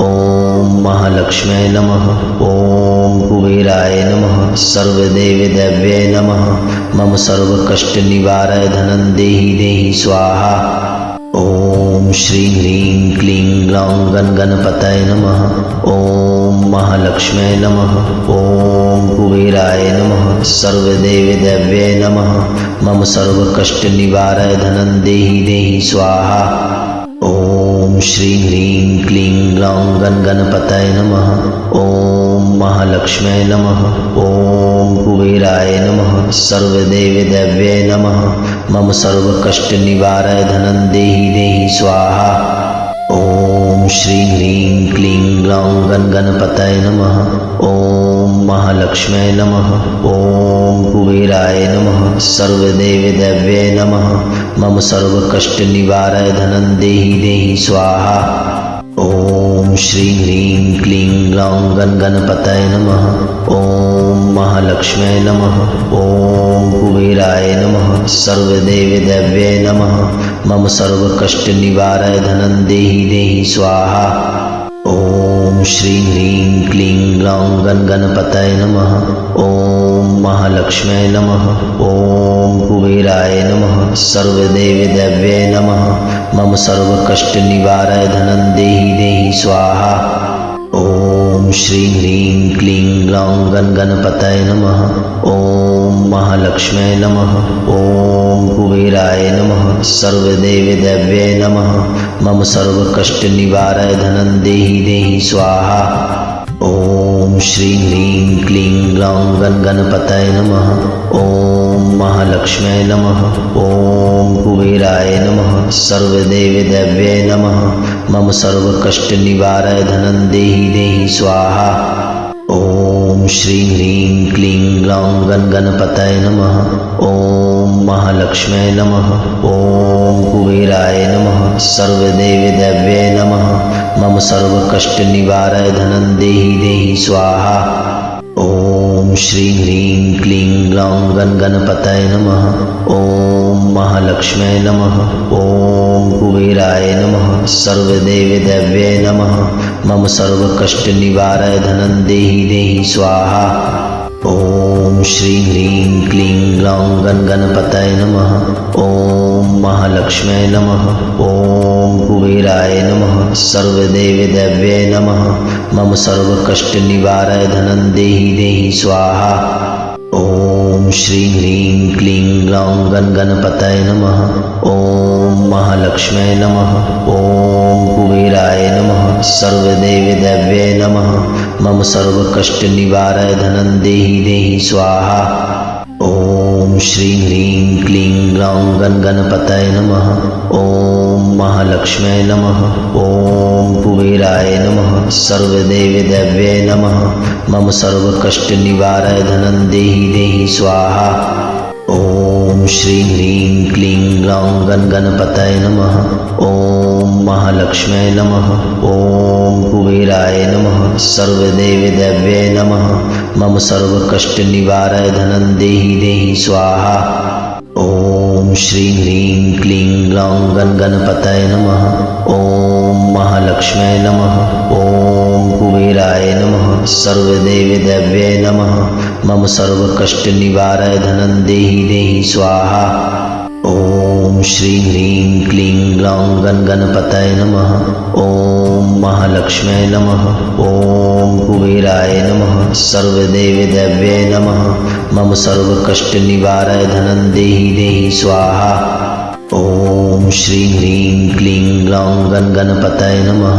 ओम महालक्ष्म्यै नमः। ओम कुबेराय नमः। सर्वदेवदेव्यै नमः। मम सर्वकष्ट निवारय धनं देहि देहि स्वाहा। ओम श्रीं ह्रीं क्लीं ग्लौं गणपतये नमः। ओम महालक्ष्म्यै नमः। ओम कुबेराय नमः। सर्वदेवदेव्यै नमः। मम सर्वकष्ट निवारय धनं देहि देहि स्वाहा। ओम श्रीं ह्रीं क्लीं ग्लौं गणपतये नमः। ओम महालक्ष्म्यै नमः। ओम कुबेराय नमः। सर्वदेवदेव्यै नमः। मम सर्वकष्ट निवारय धनं देहि देहि स्वाहा। ओम श्रीं ह्रीं क्लीं ग्लौं गणपतये नमः। ओम महालक्ष्म्यै नमः। ओम कुबेराय नमः। सर्वदेवदेव्यै नमः। मम सर्वकष्ट निवारय धनं देहि देहि स्वाहा। ओम श्रीं ह्रीं क्लीं ग्लौं गणपतये नमः। ओम महालक्ष्म्यै नमः। ओम कुबेराय नमः। सर्वदेवदेव्यै नमः। मम सर्वकष्ट निवारय धनं देहि देहि स्वाहा। ओम श्रीं ह्रीं क्लीं ग्लौं गणपतये नमः। ओम महालक्ष्म्यै नमः। ओम कुबेराय नमः। सर्वदेवदेव्यै नमः। मम सर्वकष्ट निवारय धनं देहि देहि स्वाहा। ओम श्रीं ह्रीं क्लीं ग्लौं गणपतये नमः। ओम महालक्ष्म्यै नमः। ओम कुबेराय नमः। सर्वदेवदेव्यै नमः। मम सर्वकष्ट निवारय धनं देहि देहि स्वाहा। ओम श्रीं ह्रीं क्लीं ग्लौं गणपतये नमः। ओम महालक्ष्म्यै नमः। ओम कुबेराय नमः। सर्वदेवदेव्यै नमः। मम सर्वकष्ट निवारय धनं देहि देहि स्वाहा। ओम श्रीं ह्रीं क्लीं ग्लौं गणपतये नमः। ओम महालक्ष्म्यै नमः। ओम कुबेराय नमः। सर्वदेवदेव्यै नमः। मम सर्वकष्ट निवारय धनं देहि देहि स्वाहा। ओम श्रीं ह्रीं क्लीं ग्लौं गणपतये नमः। ओम महालक्ष्म्यै नमः। ओम कुबेराय नमः। सर्वदेवदेव्यै नमः। मम सर्वकष्ट निवारय धनं देहि देहि स्वाहा। ओम श्रीं ह्रीं क्लीं ग्लौं गणपतये नमः। ओम महालक्ष्म्यै नमः। ओम कुबेराय नमः। सर्वदेवदेव्यै नमः। मम सर्वकष्ट निवारय धनं देहि देहि स्वाहा। ओम श्रीं ह्रीं क्लीं ग्लौं गणपतये नमः। ओम महालक्ष्म्यै नमः। ओम कुबेराय नमः। सर्वदेवदेव्यै नमः। मम सर्वकष्ट निवारय धनं देहि देहि स्वाहा। ओम श्रीं ह्रीं क्लीं ग्लौं गणपतये नमः। ओम महालक्ष्म्यै नमः। ओम कुबेराय नमः। सर्वदेवदेव्यै नमः। मम सर्वकष्ट निवारय धनं देहि देहि स्वाहा। ओम श्रीं ह्रीं क्लीं ग्लौं गणपतये नमः। ओम महालक्ष्म्यै नमः। ओम कुबेराय नमः। सर्वदेवदेव्यै नमः। मम सर्वकष्ट निवारय धनं देहि देहि स्वाहा। ओम श्रीं ह्रीं क्लीं ग्लौं गणपतये नमः। ओम महालक्ष्म्यै नमः। ओम कुबेराय नमः। सर्वदेवदेव्यै नमः। मम सर्वकष्ट निवारय धनं देहि देहि स्वाहा। ओम श्रीं ह्रीं क्लीं ग्लौं गणपतये नमः। ओम महालक्ष्म्यै नमः। ओम कुबेराय नमः। सर्वदेवदेव्यै नमः। मम सर्वकष्ट निवारय धनं देहि देहि स्वाहा। ओम श्रीं ह्रीं क्लीं ग्लौं गणपतये नमः।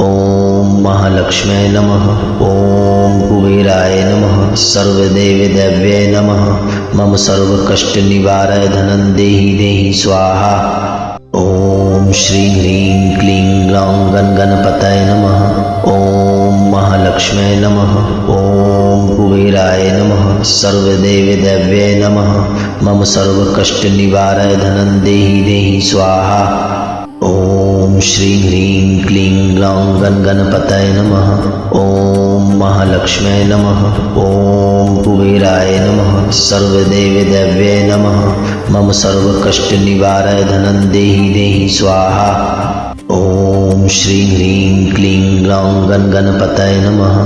ओम महालक्ष्म्यै नमः। ओम कुबेराय नमः। सर्वदेवदेव्यै नमः। मम सर्वकष्ट निवारय धनं देहि देहि स्वाहा। ओम श्रीं ह्रीं क्लीं ग्लौं गणपतये नमः। ओम महालक्ष्म्यै नमः। ओम कुबेराय नमः। सर्वदेवदेव्यै नमः। मम सर्वकष्ट निवारय धनं देहि देहि स्वाहा। ओम श्रीं ह्रीं क्लीं ग्लौं गणपतये नमः। ओम महालक्ष्म्यै नमः। ओम कुबेराय नमः। सर्वदेवदेव्यै नमः। मम सर्वकष्ट निवारय धनं देहि देहि स्वाहा। ओम श्रीं ह्रीं क्लीं ग्लौं गण गणपतये नमः।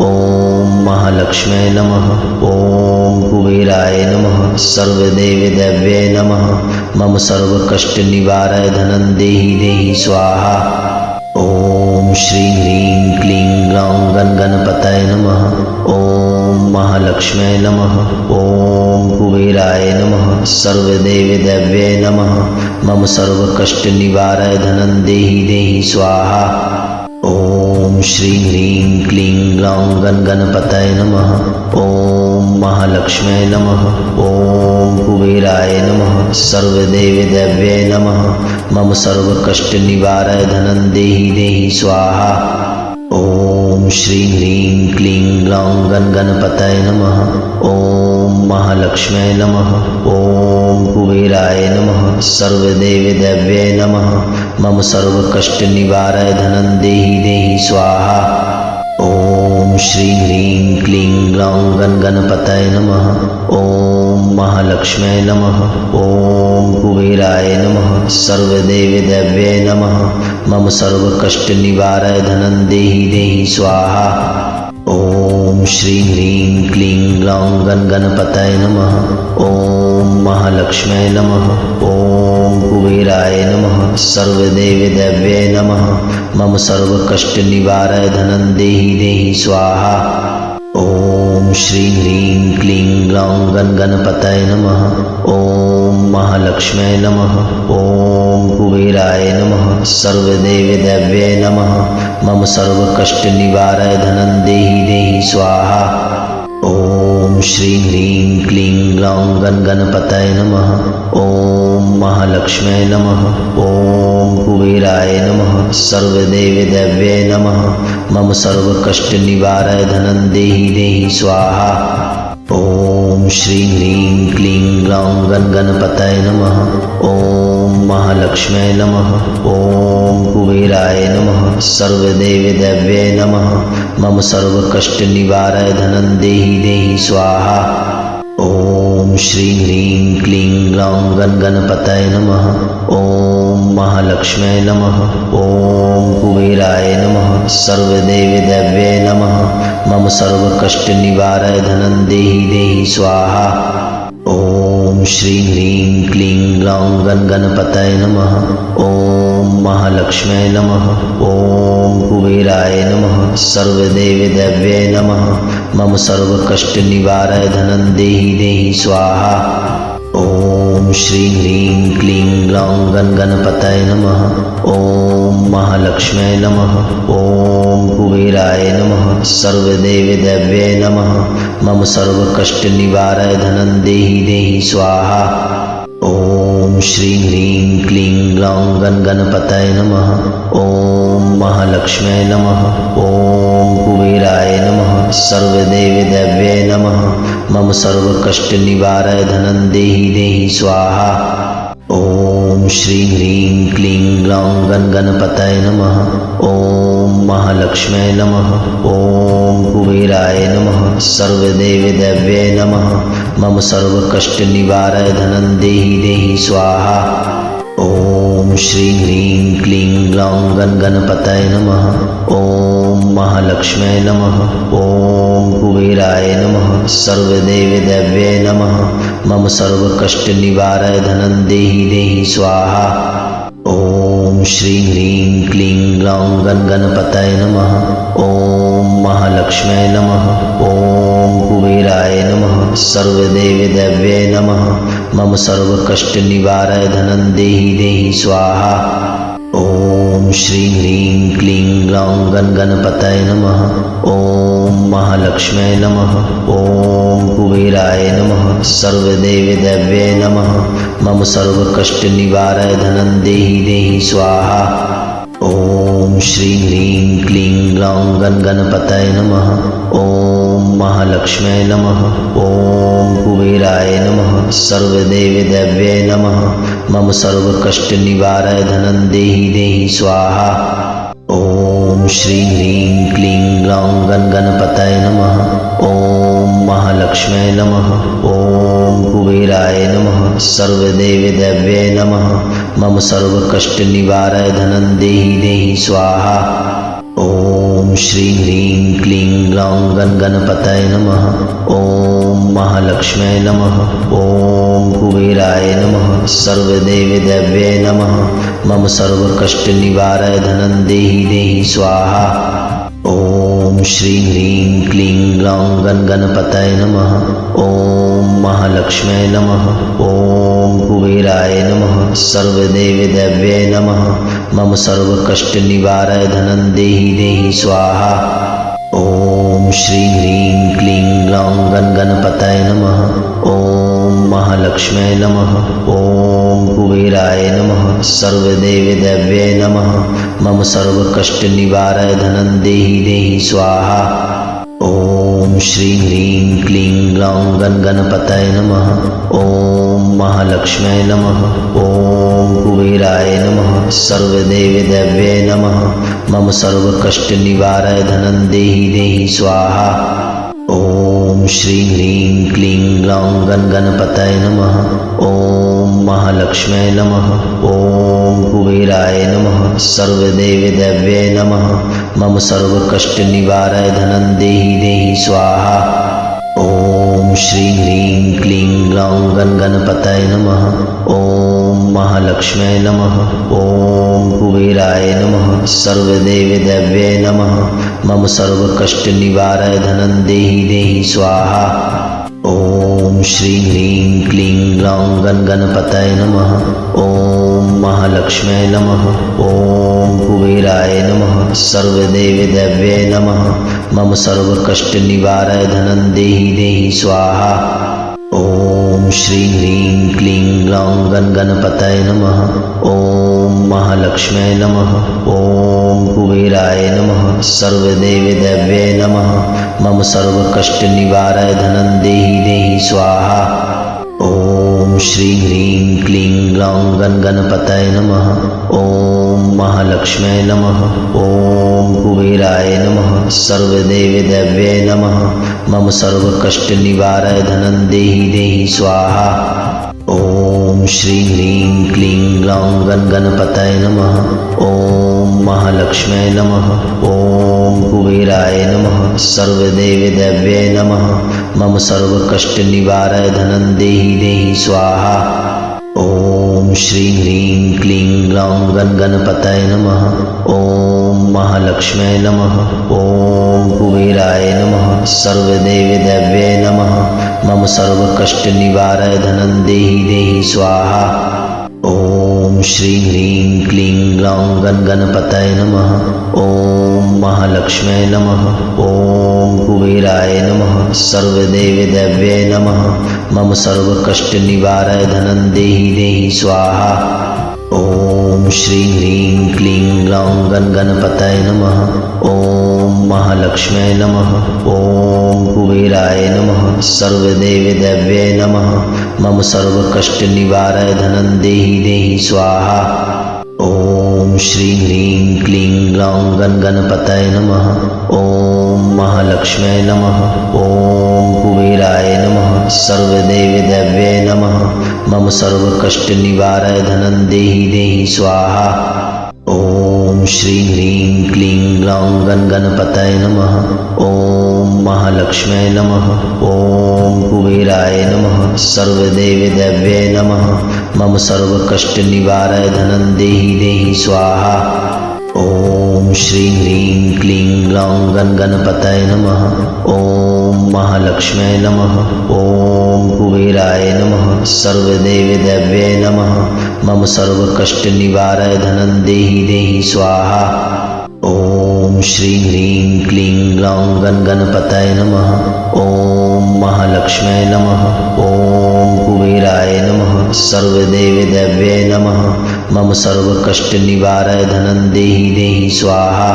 ओम महालक्ष्म्यै नमः। ओम कुबेराय नमः। सर्वदेवदेव्यै नमः। मम सर्वकष्ट निवारय धनं देहि देहि स्वाहा। ओम श्रीं ह्रीं क्लीं ग्लौं गण गणपतये नमः। ओम महालक्ष्म्यै नमः। ओम कुबेराय नमः। सर्वदेवदेव्यै नमः। मम सर्वकष्ट निवारय धनं देहि देहि स्वाहा। ओम श्रीं ह्रीं क्लीं ग्लौं गण गणपतये नमः। ओम महालक्ष्म्यै नमः। ओम कुबेराय नमः। सर्वदेवदेव्यै नमः। मम सर्वकष्ट निवारय धनं देहि देहि स्वाहा। ओम श्रीं ह्रीं क्लीं ग्लौं गण गणपतये नमः। ओम महालक्ष्म्यै नमः। ओम कुबेराय नमः। सर्वदेवदेव्यै नमः। मम सर्वकष्ट निवारय धनं देहि देहि स्वाहा। ओम श्रीं ह्रीं क्लीं ग्लौं गण गणपतये नमः। ओम महालक्ष्म्यै नमः। ओम कुबेराय नमः। सर्वदेवदेव्यै नमः। मम सर्वकष्ट निवारय धनं देहि देहि स्वाहा। ओम श्रीं ह्रीं क्लीं ग्लौं गण गणपतये नमः। ओम महालक्ष्म्यै नमः। ओम कुबेराय नमः। सर्वदेवदेव्यै नमः। मम सर्वकष्ट निवारय धनं देहि देहि स्वाहा। ओम श्रीं ह्रीं क्लीं ग्लौं गण गणपतये नमः। ओम महालक्ष्म्यै नमः। ओम कुबेराय नमः। सर्वदेवदेव्यै नमः। मम सर्वकष्ट निवारय धनं देहि देहि स्वाहा। ओम श्रीं ह्रीं क्लीं ग्लौं गण गणपतये नमः। ओम महालक्ष्म्यै नमः। ओम कुबेराय नमः। सर्वदेवदेव्यै नमः। मम सर्वकष्ट निवारय धनं देहि देहि स्वाहा। ओम श्रीं ह्रीं क्लीं ग्लौं गण गणपतये नमः। ओम महालक्ष्म्यै नमः। ओम कुबेराय नमः। सर्वदेवदेव्यै नमः। मम सर्वकष्ट निवारय धनं देहि देहि स्वाहा। ओम श्रीं ह्रीं क्लीं ग्लौं गण गणपतये नमः। ओम महालक्ष्म्यै नमः। ओम कुबेराय नमः। सर्वदेवदेव्यै नमः। मम सर्वकष्ट निवारय धनं देहि देहि स्वाहा। ओम श्रीं ह्रीं क्लीं ग्लौं गण गणपतये नमः। ओम महालक्ष्म्यै नमः। ओम कुबेराय नमः। सर्वदेवदेव्यै नमः। मम सर्वकष्ट निवारय धनं देहि देहि स्वाहा। ओम श्रीं ह्रीं क्लीं ग्लौं गण गणपतये नमः। ओम महालक्ष्म्यै नमः। ओम कुबेराय नमः। सर्वदेवदेव्यै नमः। मम सर्वकष्ट निवारय धनं देहि देहि स्वाहा। ओम श्रीं ह्रीं क्लीं ग्लौं गण गणपतये नमः। ओम महालक्ष्म्यै नमः। ओम कुबेराय नमः। सर्वदेवदेव्यै नमः। मम सर्वकष्ट निवारय धनं देहि देहि स्वाहा। ओम श्रीं ह्रीं क्लीं ग्लौं गण गणपतये नमः। ओम महालक्ष्म्यै नमः। ओम कुबेराय नमः। सर्वदेवदेव्यै नमः। मम सर्वकष्ट निवारय धनं देहि देहि स्वाहा। ओम श्रीं ह्रीं क्लीं ग्लौं गण गणपतये नमः। ओम महालक्ष्म्यै नमः। ओम कुबेराय नमः। सर्वदेवदेव्यै नमः। मम सर्वकष्ट निवारय धनं देहि देहि स्वाहा। ओम श्रीं ह्रीं क्लीं ग्लौं गण गणपतये नमः। ओम महालक्ष्म्यै नमः। ओम कुबेराय नमः। सर्वदेवदेव्यै नमः। मम सर्वकष्ट निवारय धनं देहि देहि स्वाहा। ओम श्रीं ह्रीं क्लीं ग्लौं गण गणपतये नमः। ओम महालक्ष्म्यै नमः। ओम कुबेराय नमः। सर्वदेवदेव्यै नमः। मम सर्वकष्ट निवारय धनं देहि देहि स्वाहा। ओम श्रीं ह्रीं क्लीं ग्लौं गण गणपतये नमः। ओम महालक्ष्म्यै नमः। ओम कुबेराय नमः। सर्वदेवदेव्यै नमः। मम सर्वकष्ट निवारय धनं देहि देहि स्वाहा। ओम श्रीं ह्रीं क्लीं ग्लौं गण गणपतये नमः। ओम महालक्ष्म्यै नमः। ॐ कुबेराय नमः। सर्वदेवदेव्यै नमः। मम सर्वकष्टनिवारय धनं देहि देहि स्वाहा। ॐ श्रीं ह्रीं क्लीं ग्लौं गणपतये नमः। ॐ महालक्ष्म्यै नमः। ॐ कुबेराय नमः। सर्वदेवदेव्यै नमः। मम सर्वकष्टनिवारय धनं देहि देहि स्वाहा। ॐ श्रीं ह्रीं क्लीं ग्लौं गणपतये नमः। ॐ महालक्ष्म्यै नमः। ॐ कुबेराय नमः। सर्वदेवदेव्यै नमः। मम सर्वकष्टनिवारय धनं देहि देहि स्वाहा। ॐ श्रीं ह्रीं क्लीं ग्लौं गणपतये नमः। ॐ महालक्ष्म्यै नमः। ॐ कुबेराय नमः। सर्वदेवदेव्यै नमः। मम सर्वकष्टनिवारय धनं देहि देहि स्वाहा। ॐ श्रीं ह्रीं क्लीं ग्लौं गणपतये नमः। ॐ महालक्ष्म्यै नमः। ॐ कुबेराय नमः। सर्वदेवदेव्यै नमः। मम सर्वकष्टनिवारय धनं देहि देहि स्वाहा। ॐ श्रीं ह्रीं क्लीं ग्लौं गणपतये नमः। ॐ महालक्ष्म्यै नमः। ॐ कुबेराय नमः। सर्वदेवदेव्यै नमः। मम सर्वकष्टनिवारय धनं देहि देहि स्वाहा। ॐ श्रीं ह्रीं क्लीं ग्लौं गणपतये नमः। ॐ महालक्ष्म्यै नमः। ॐ कुबेराय नमः। सर्वदेवदेव्यै नमः। मम सर्वकष्टनिवारय धनं देहि देहि स्वाहा। ॐ श्रीं ह्रीं क्लीं ग्लौं गणपतये नमः। ॐ महालक्ष्म्यै नमः। ॐ कुबेराय नमः। सर्वदेवदेव्यै नमः। मम सर्वकष्टनिवारय धनं देहि देहि स्वाहा। ॐ श्रीं ह्रीं क्लीं ग्लौं गणपतये नमः। ॐ महालक्ष्म्यै नमः। ॐ कुबेराय नमः। सर्वदेवदेव्यै नमः। मम सर्वकष्टनिवारय धनं देहि देहि स्वाहा। ॐ श्रीं ह्रीं क्लीं ग्लौं गणपतये नमः। ॐ महालक्ष्म्यै नमः। ॐ कुबेराय नमः। सर्वदेवदेव्यै नमः। मम सर्वकष्टनिवारय धनं देहि देहि स्वाहा। ॐ श्रीं ह्रीं क्लीं ग्लौं गणपतये नमः। ॐ महालक्ष्म्यै नमः। ॐ कुबेराय नमः। सर्वदेवदेव्यै नमः। मम सर्वकष्टनिवारय धनं देहि देहि स्वाहा। ॐ श्रीं ह्रीं क्लीं ग्लौं गणपतये नमः। ॐ महालक्ष्म्यै नमः। ॐ कुबेराय नमः। सर्वदेवदेव्यै नमः। मम सर्वकष्टनिवारय धनं देहि देहि स्वाहा। ॐ श्रीं ह्रीं क्लीं ग्लौं गणपतये नमः। ॐ महालक्ष्म्यै नमः। ॐ कुबेराय नमः। सर्वदेवदेव्यै नमः। मम सर्वकष्टनिवारय धनं देहि देहि स्वाहा। ॐ श्रीं ह्रीं क्लीं ग्लौं गणपतये नमः। ॐ महालक्ष्म्यै नमः। ॐ कुबेराय नमः। सर्वदेवदेव्यै नमः। मम सर्वकष्टनिवारय धनं देहि देहि स्वाहा। ॐ श्रीं ह्रीं क्लीं ग्लौं गणपतये नमः। ॐ महालक्ष्म्यै नमः। ॐ कुबेराय नमः। सर्वदेवदेव्यै नमः। मम सर्वकष्टनिवारय धनं देहि देहि स्वाहा। ॐ श्रीं ह्रीं क्लीं ग्लौं गणपतये नमः। ॐ महालक्ष्म्यै नमः। ॐ कुबेराय नमः। सर्वदेवदेव्यै नमः। मम सर्वकष्टनिवारय धनं देहि देहि स्वाहा। ॐ श्रीं ह्रीं क्लीं ग्लौं गणपतये नमः। ॐ महालक्ष्म्यै नमः। ॐ कुबेराय नमः। सर्वदेवदेव्यै नमः। मम सर्वकष्टनिवारय धनं देहि देहि स्वाहा। ॐ श्रीं ह्रीं क्लीं ग्लौं गणपतये नमः। ॐ महालक्ष्म्यै नमः। ॐ कुबेराय नमः। सर्वदेवदेव्यै नमः। मम सर्वकष्टनिवारय धनं देहि देहि स्वाहा।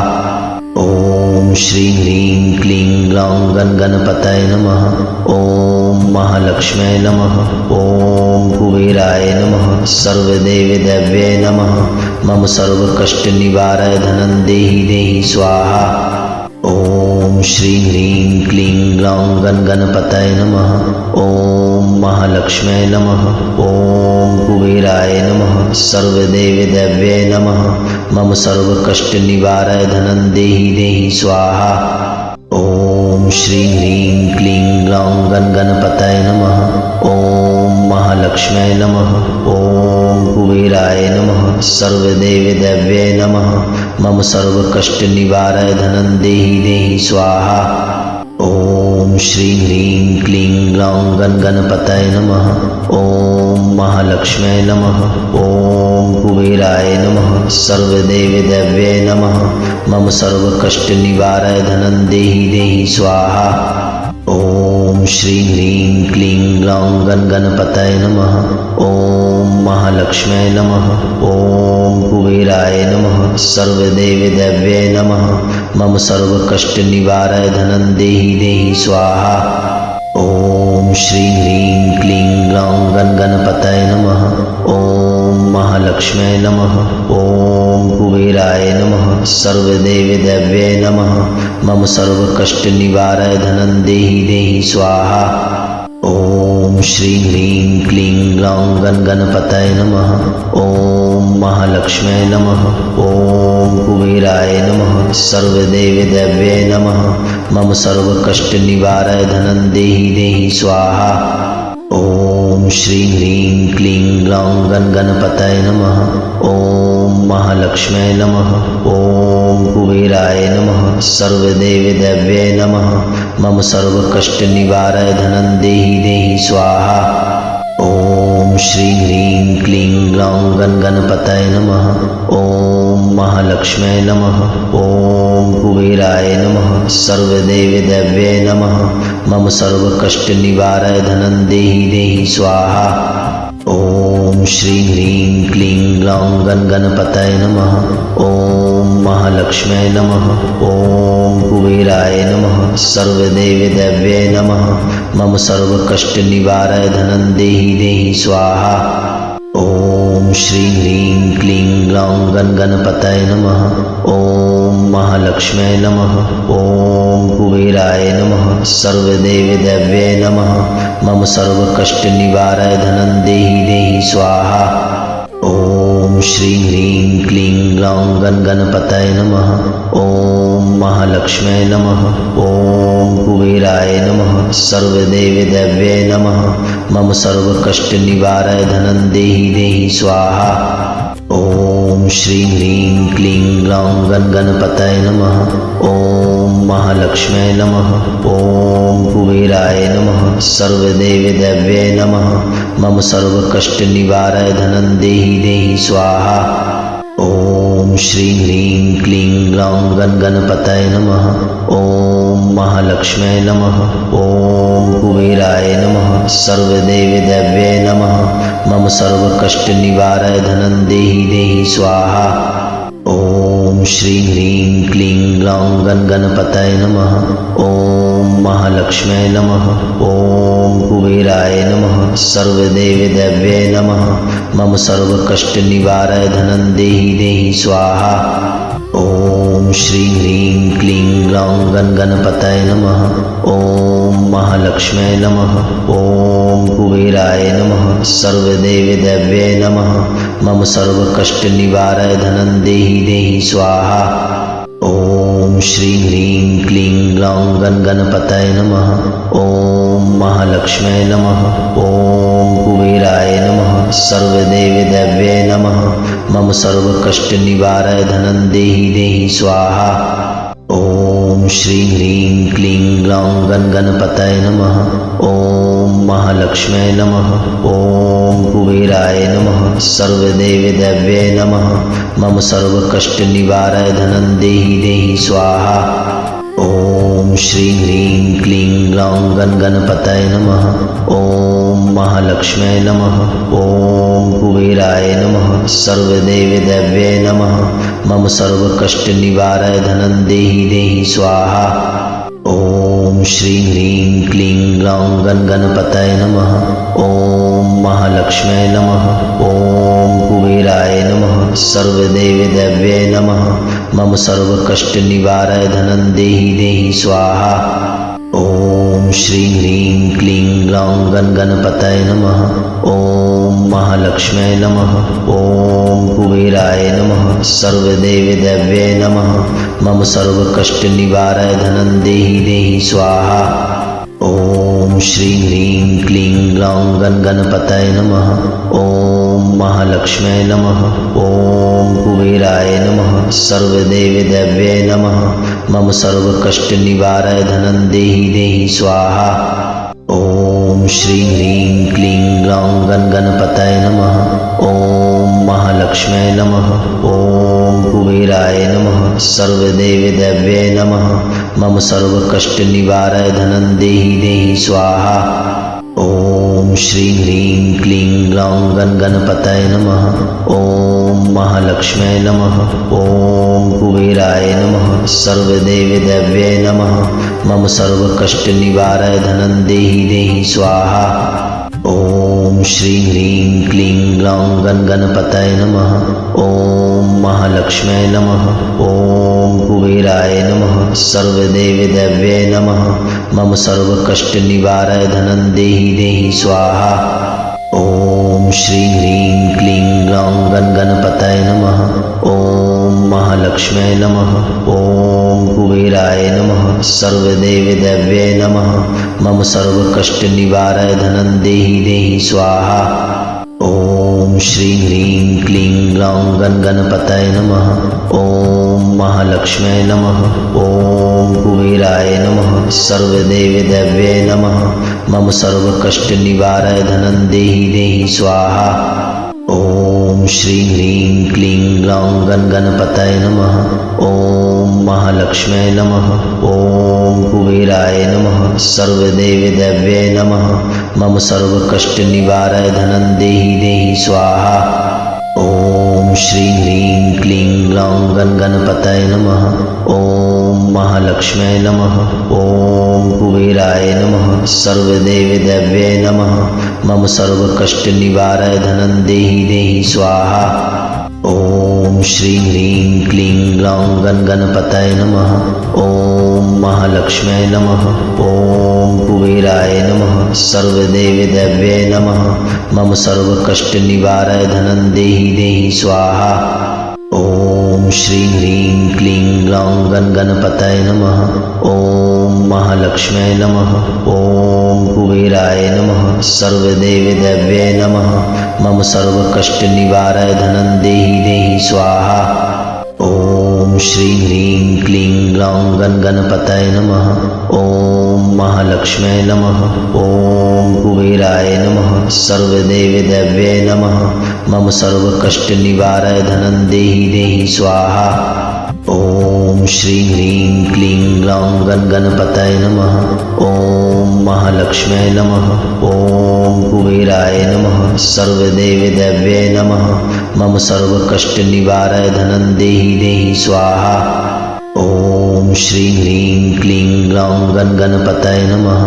ॐ श्रीं ह्रीं क्लीं ग्लौं गणपतये नमः। ॐ महालक्ष्म्यै नमः। ॐ कुबेराय नमः। सर्वदेवदेव्यै नमः। मम सर्वकष्टनिवारय धनं देहि देहि स्वाहा। ओम श्रीं ह्रीं क्लीं ग्लौं गणपतये नमः। ओम महालक्ष्म्यै नमः। ओम कुबेराय नमः। सर्वदेवदेव्यै नमः। मम सर्वकष्टनिवारय धनं देहि देहि स्वाहा। ओम श्रीं ह्रीं क्लीं ग्लौं गणपतये नमः। ओम महालक्ष्म्यै नमः। ओम कुबेराय नमः। सर्वदेवदेव्यै नमः। मम सर्वकष्टनिवारय धनं देहि देहि स्वाहा। ओम श्रीं ह्रीं क्लीं ग्लौं गणपतये नमः। ओम महालक्ष्म्यै नमः। ओम कुबेराय नमः। सर्वदेवदेव्यै नमः। मम सर्वकष्टनिवारय धनं देहि देहि स्वाहा। ओम श्रीं ह्रीं क्लीं ग्लौं गणपतये नमः। ओम महालक्ष्म्यै नमः। ओम कुबेराय नमः। सर्वदेवदेव्यै नमः। मम सर्वकष्टनिवारय धनं देहि देहि स्वाहा। ओम श्रीं ह्रीं क्लीं ग्लौं गणपतये नमः। ओम महालक्ष्म्यै नमः। ओम कुबेराय नमः। सर्वदेवदेव्यै नमः। मम सर्वकष्टनिवारय धनं देहि देहि स्वाहा। ओम श्रीं ह्रीं क्लीं ग्लौं गणपतये नमः। ओम महालक्ष्म्यै नमः। ओम कुबेराय नमः। सर्वदेवदेव्यै नमः। मम सर्वकष्टनिवारय धनं देहि देहि स्वाहा। ओम श्रीं ह्रीं क्लीं ग्लौं गणपतये नमः। ओम महालक्ष्म्यै नमः। ओम कुबेराय नमः। सर्वदेवदेव्यै नमः। मम सर्वकष्टनिवारय धनं देहि देहि स्वाहा। ओम श्रीं ह्रीं क्लीं ग्लौं गणपतये नमः। ओम महालक्ष्म्यै नमः। ओम कुबेराय नमः। सर्वदेवदेव्यै नमः। मम सर्वकष्टनिवारय धनं देहि देहि स्वाहा। ओम श्रीं ह्रीं क्लीं ग्लौं गणपतये नमः। ओम महालक्ष्म्यै नमः। ओम कुबेराय नमः। सर्वदेवदेव्यै नमः। मम सर्वकष्टनिवारय धनं देहि देहि स्वाहा। ओम श्रीं ह्रीं क्लीं ग्लौं गणपतये नमः। ओम महालक्ष्म्यै नमः। ओम कुबेराय नमः। सर्वदेवदेव्यै नमः। मम सर्वकष्टनिवारय धनं देहि देहि स्वाहा। ओम श्रीं ह्रीं क्लीं ग्लौं गणपतये नमः। ओम महालक्ष्म्यै नमः। ओम कुबेराय नमः। सर्वदेवदेव्यै नमः। मम सर्वकष्टनिवारय धनं देहि देहि स्वाहा। ओम श्रीं ह्रीं क्लीं ग्लौं गणपतये नमः। ओम महालक्ष्म्यै नमः। ओम कुबेराय नमः। सर्वदेवदेव्यै नमः। मम सर्वकष्टनिवारय धनं देहि देहि स्वाहा। ओम श्रीं ह्रीं क्लीं ग्लौं गणपतये नमः। ओम महालक्ष्म्यै नमः। ओम कुबेराय नमः। सर्वदेवदेव्यै नमः। मम सर्वकष्टनिवारय धनं देहि देहि स्वाहा। ओम श्रीं ह्रीं क्लीं ग्लौं गणपतये नमः। ओम महालक्ष्म्यै नमः। ओम कुबेराय नमः। सर्वदेवदेव्यै नमः। मम सर्वकष्टनिवारय धनं देहि देहि स्वाहा। ओम श्रीं ह्रीं क्लीं ग्लौं गणपतये नमः। ओम महालक्ष्म्यै नमः। ओम कुबेराय नमः। सर्वदेवदेव्यै नमः। मम सर्वकष्टनिवारय धनं देहि देहि स्वाहा। ओम श्रीं ह्रीं क्लीं ग्लौं गणपतये नमः। ओम महालक्ष्म्यै नमः। ओम कुबेराय नमः। सर्वदेवदेव्यै नमः। मम सर्वकष्टनिवारय धनं देहि देहि स्वाहा। ओम श्रीं ह्रीं क्लीं ग्लौं गणपतये नमः। ओम महालक्ष्म्यै नमः। ओम कुबेराय नमः। सर्वदेवदेव्यै नमः। मम सर्वकष्टनिवारय धनं देहि देहि स्वाहा। ओम श्रीं ह्रीं क्लीं ग्लौं गणपतये नमः। ओम महालक्ष्म्यै नमः। ओम कुबेराय नमः। सर्वदेवदेव्यै नमः। मम सर्वकष्टनिवारय धनं देहि देहि स्वाहा। ओम श्रीं ह्रीं क्लीं ग्लौं गणपतये नमः। ओम महालक्ष्म्यै नमः। ओम कुबेराय नमः। सर्वदेवदेव्ये नमः मम सर्वकष्टनिवारय धनं देहि देहि स्वाहा। ओम श्रीं ह्रीं क्लीं ग्लौं गणपतये नमः। ओम महालक्ष्म्यै नमः। ओम कुबेराय नमः। सर्वदेवदेव्ये नमः मम सर्वकष्टनिवारय धनं देहि देहि स्वाहा। ओम श्रीं ह्रीं क्लीं ग्लौं गणपतये नमः। ओम महालक्ष्म्यै नमः। ओम कुबेराय नमः। सर्वदेवदेव्ये नमः मम सर्वकष्टनिवारय धनं देहि देहि स्वाहा। ओम श्रीं ह्रीं क्लीं ग्लौं गणपतये नमः। ओम महालक्ष्म्यै नमः। ओम कुबेराय नमः। सर्वदेवदेव्ये नमः मम सर्वकष्टनिवारय धनं देहि देहि स्वाहा। ओम श्रीं ह्रीं क्लीं ग्लौं गणपतये नमः। ओम महालक्ष्म्यै नमः। ओम कुबेराय नमः। सर्वदेवदेव्ये नमः मम सर्वकष्टनिवारय धनं देहि देहि स्वाहा। ओम श्रीं ह्रीं क्लीं ग्लौं गणपतये नमः। ओम महालक्ष्म्यै नमः। ओम कुबेराय नमः। सर्वदेवदेव्ये नमः मम सर्वकष्टनिवारय धनं देहि देहि स्वाहा। ओम श्रीं ह्रीं क्लीं ग्लौं गणपतये नमः। ओम महालक्ष्म्यै नमः। ओम कुबेराय नमः। सर्वदेवदेव्ये नमः मम सर्वकष्टनिवारय धनं देहि देहि स्वाहा। ओम श्रीं ह्रीं क्लीं ग्लौं गणपतये नमः। ओम महालक्ष्म्यै नमः। ओम कुबेराय नमः। सर्वदेवदेव्ये नमः मम सर्वकष्टनिवारय धनं देहि देहि स्वाहा। ओम श्रीं ह्रीं क्लीं ग्लौं गणपतये नमः। ओम महालक्ष्म्यै नमः। ओम कुबेराय नमः। सर्वदेवदेव्ये नमः मम सर्वकष्टनिवारय धनं देहि देहि स्वाहा। ओम श्रीं ह्रीं क्लीं ग्लौं गणपतये नमः। ओम महालक्ष्म्यै नमः। ओम कुबेराय नमः। सर्वदेवदेव्ये नमः मम सर्वकष्टनिवारय धनं देहि देहि स्वाहा। ओम श्रीं ह्रीं क्लीं ग्लौं गणपतये नमः। ओम महालक्ष्म्यै नमः। ओम कुबेराय नमः। सर्वदेवदेव्ये नमः मम सर्वकष्टनिवारय धनं देहि देहि स्वाहा। ओम श्रीं ह्रीं क्लीं ग्लौं गणपतये नमः। ओम महालक्ष्म्यै नमः। ओम कुबेराय नमः। सर्वदेवदेव्ये नमः मम सर्वकष्टनिवारय धनं देहि देहि स्वाहा। ओम श्रीं ह्रीं क्लीं ग्लौं गणपतये नमः। ओम महालक्ष्म्यै नमः। ओम कुबेराय नमः। सर्वदेवदेव्ये नमः मम सर्वकष्टनिवारय धनं देहि देहि स्वाहा। ओम श्रीं ह्रीं क्लीं ग्लौं गणपतये नमः। ओम महालक्ष्म्यै नमः। ओम कुबेराय नमः। सर्वदेवदेव्ये नमः मम सर्वकष्टनिवारय धनं देहि देहि स्वाहा। ओम श्रीं ह्रीं क्लीं ग्लौं गणपतये नमः।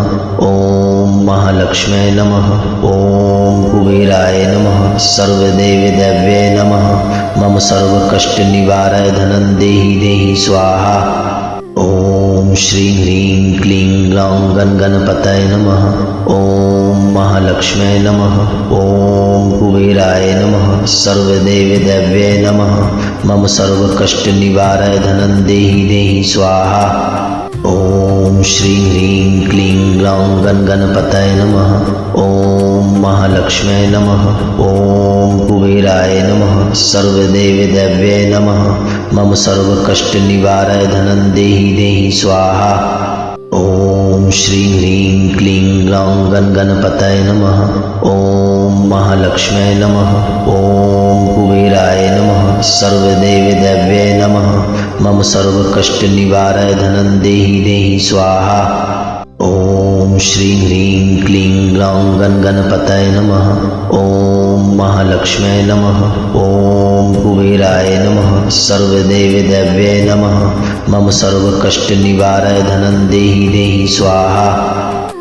ओम महालक्ष्म्यै नमः। ओम कुबेराय नमः। सर्वदेवदेव्ये नमः मम सर्वकष्टनिवारय धनं देहि देहि स्वाहा। ओम श्रीं ह्रीं क्लीं ग्लौं गणपतये नमः। ओम महालक्ष्म्यै नमः। ओम कुबेराय नमः। सर्वदेवदेव्ये नमः मम सर्वकष्टनिवारय धनं देहि देहि स्वाहा। ओम श्रीं ह्रीं क्लीं ग्लौं गणपतये नमः। ओम महालक्ष्म्यै नमः। ओम कुबेराय नमः। सर्वदेवदेव्ये नमः मम सर्वकष्टनिवारय धनं देहि देहि स्वाहा। ओम श्रीं ह्रीं क्लीं ग्लौं गणपतये नमः। ओम महालक्ष्म्यै नमः। ओम कुबेराय नमः। सर्वदेवदेव्ये नमः मम सर्वकष्टनिवारय धनं देहि देहि स्वाहा। ओम श्रीं ह्रीं क्लीं ग्लौं गणपतये नमः। ओम महालक्ष्म्यै नमः। ओम कुबेराय नमः। सर्वदेवदेव्ये नमः मम सर्वकष्टनिवारय धनं देहि देहि स्वाहा।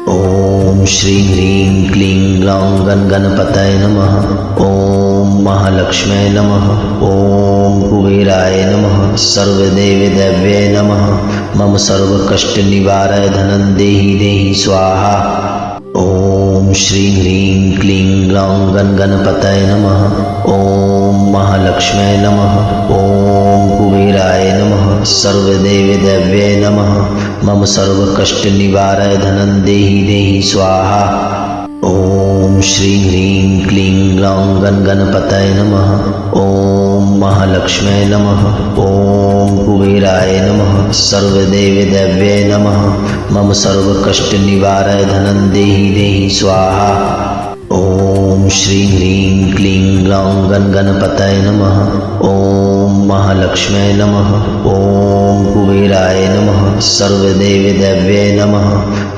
ओम श्रीं ह्रीं क्लीं ग्लौं गणपतये नमः। ओम महालक्ष्म्यै नमः। ॐ कुबेराय नमः। सर्वदेवदेव्यै नमः। मम सर्वकष्टनिवारय धनं देहि देहि स्वाहा। ॐ श्रीं ह्रीं क्लीं ग्लौं गणपतये नमः। ॐ महालक्ष्म्यै नमः। ॐ कुबेराय नमः। सर्वदेवदेव्यै नमः। मम सर्वकष्टनिवारय धनं देहि देहि स्वाहा। ॐ श्रीं ह्रीं क्लीं ग्लौं गणपतये नमः। ॐ महालक्ष्म्यै नमः। ॐ कुबेराय नमः। सर्वदेवदेव्यै नमः। मम सर्वकष्टनिवारय धनं देहि देहि स्वाहा। ॐ श्रीं ह्रीं क्लीं ग्लौं गणपतये नमः। ॐ महालक्ष्म्यै नमः। ॐ कुबेराय नमः। सर्वदेवदेव्यै नमः।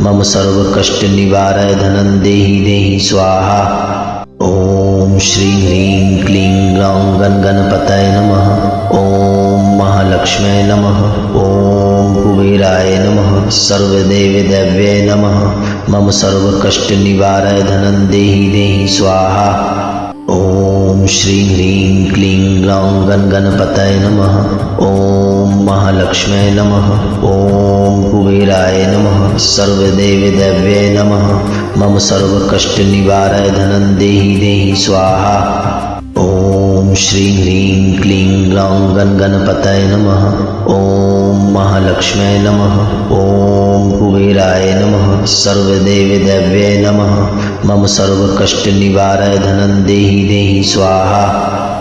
मम सर्वकष्टनिवारय धनं देहि देहि स्वाहा। ॐ श्रीं ह्रीं क्लीं ग्लौं गणपतये नमः। ॐ महालक्ष्म्यै नमः। ॐ कुबेराय नमः। सर्वदेवदेव्यै नमः। मम सर्वकष्टनिवारय धनं देहि देहि स्वाहा। ॐ श्रीं ह्रीं क्लीं ग्लौं गणपतये नमः। ॐ महालक्ष्म्यै नमः। ॐ कुबेराय नमः। सर्वदेवदेव्यै नमः। मम सर्वकष्टनिवारय धनं देहि देहि स्वाहा। ॐ श्रीं ह्रीं क्लीं ग्लौं गणपतये नमः। ॐ महालक्ष्म्यै नमः। ॐ कुबेराय नमः। सर्वदेवदेव्यै नमः। मम सर्वकष्टनिवारय धनं देहि देहि स्वाहा।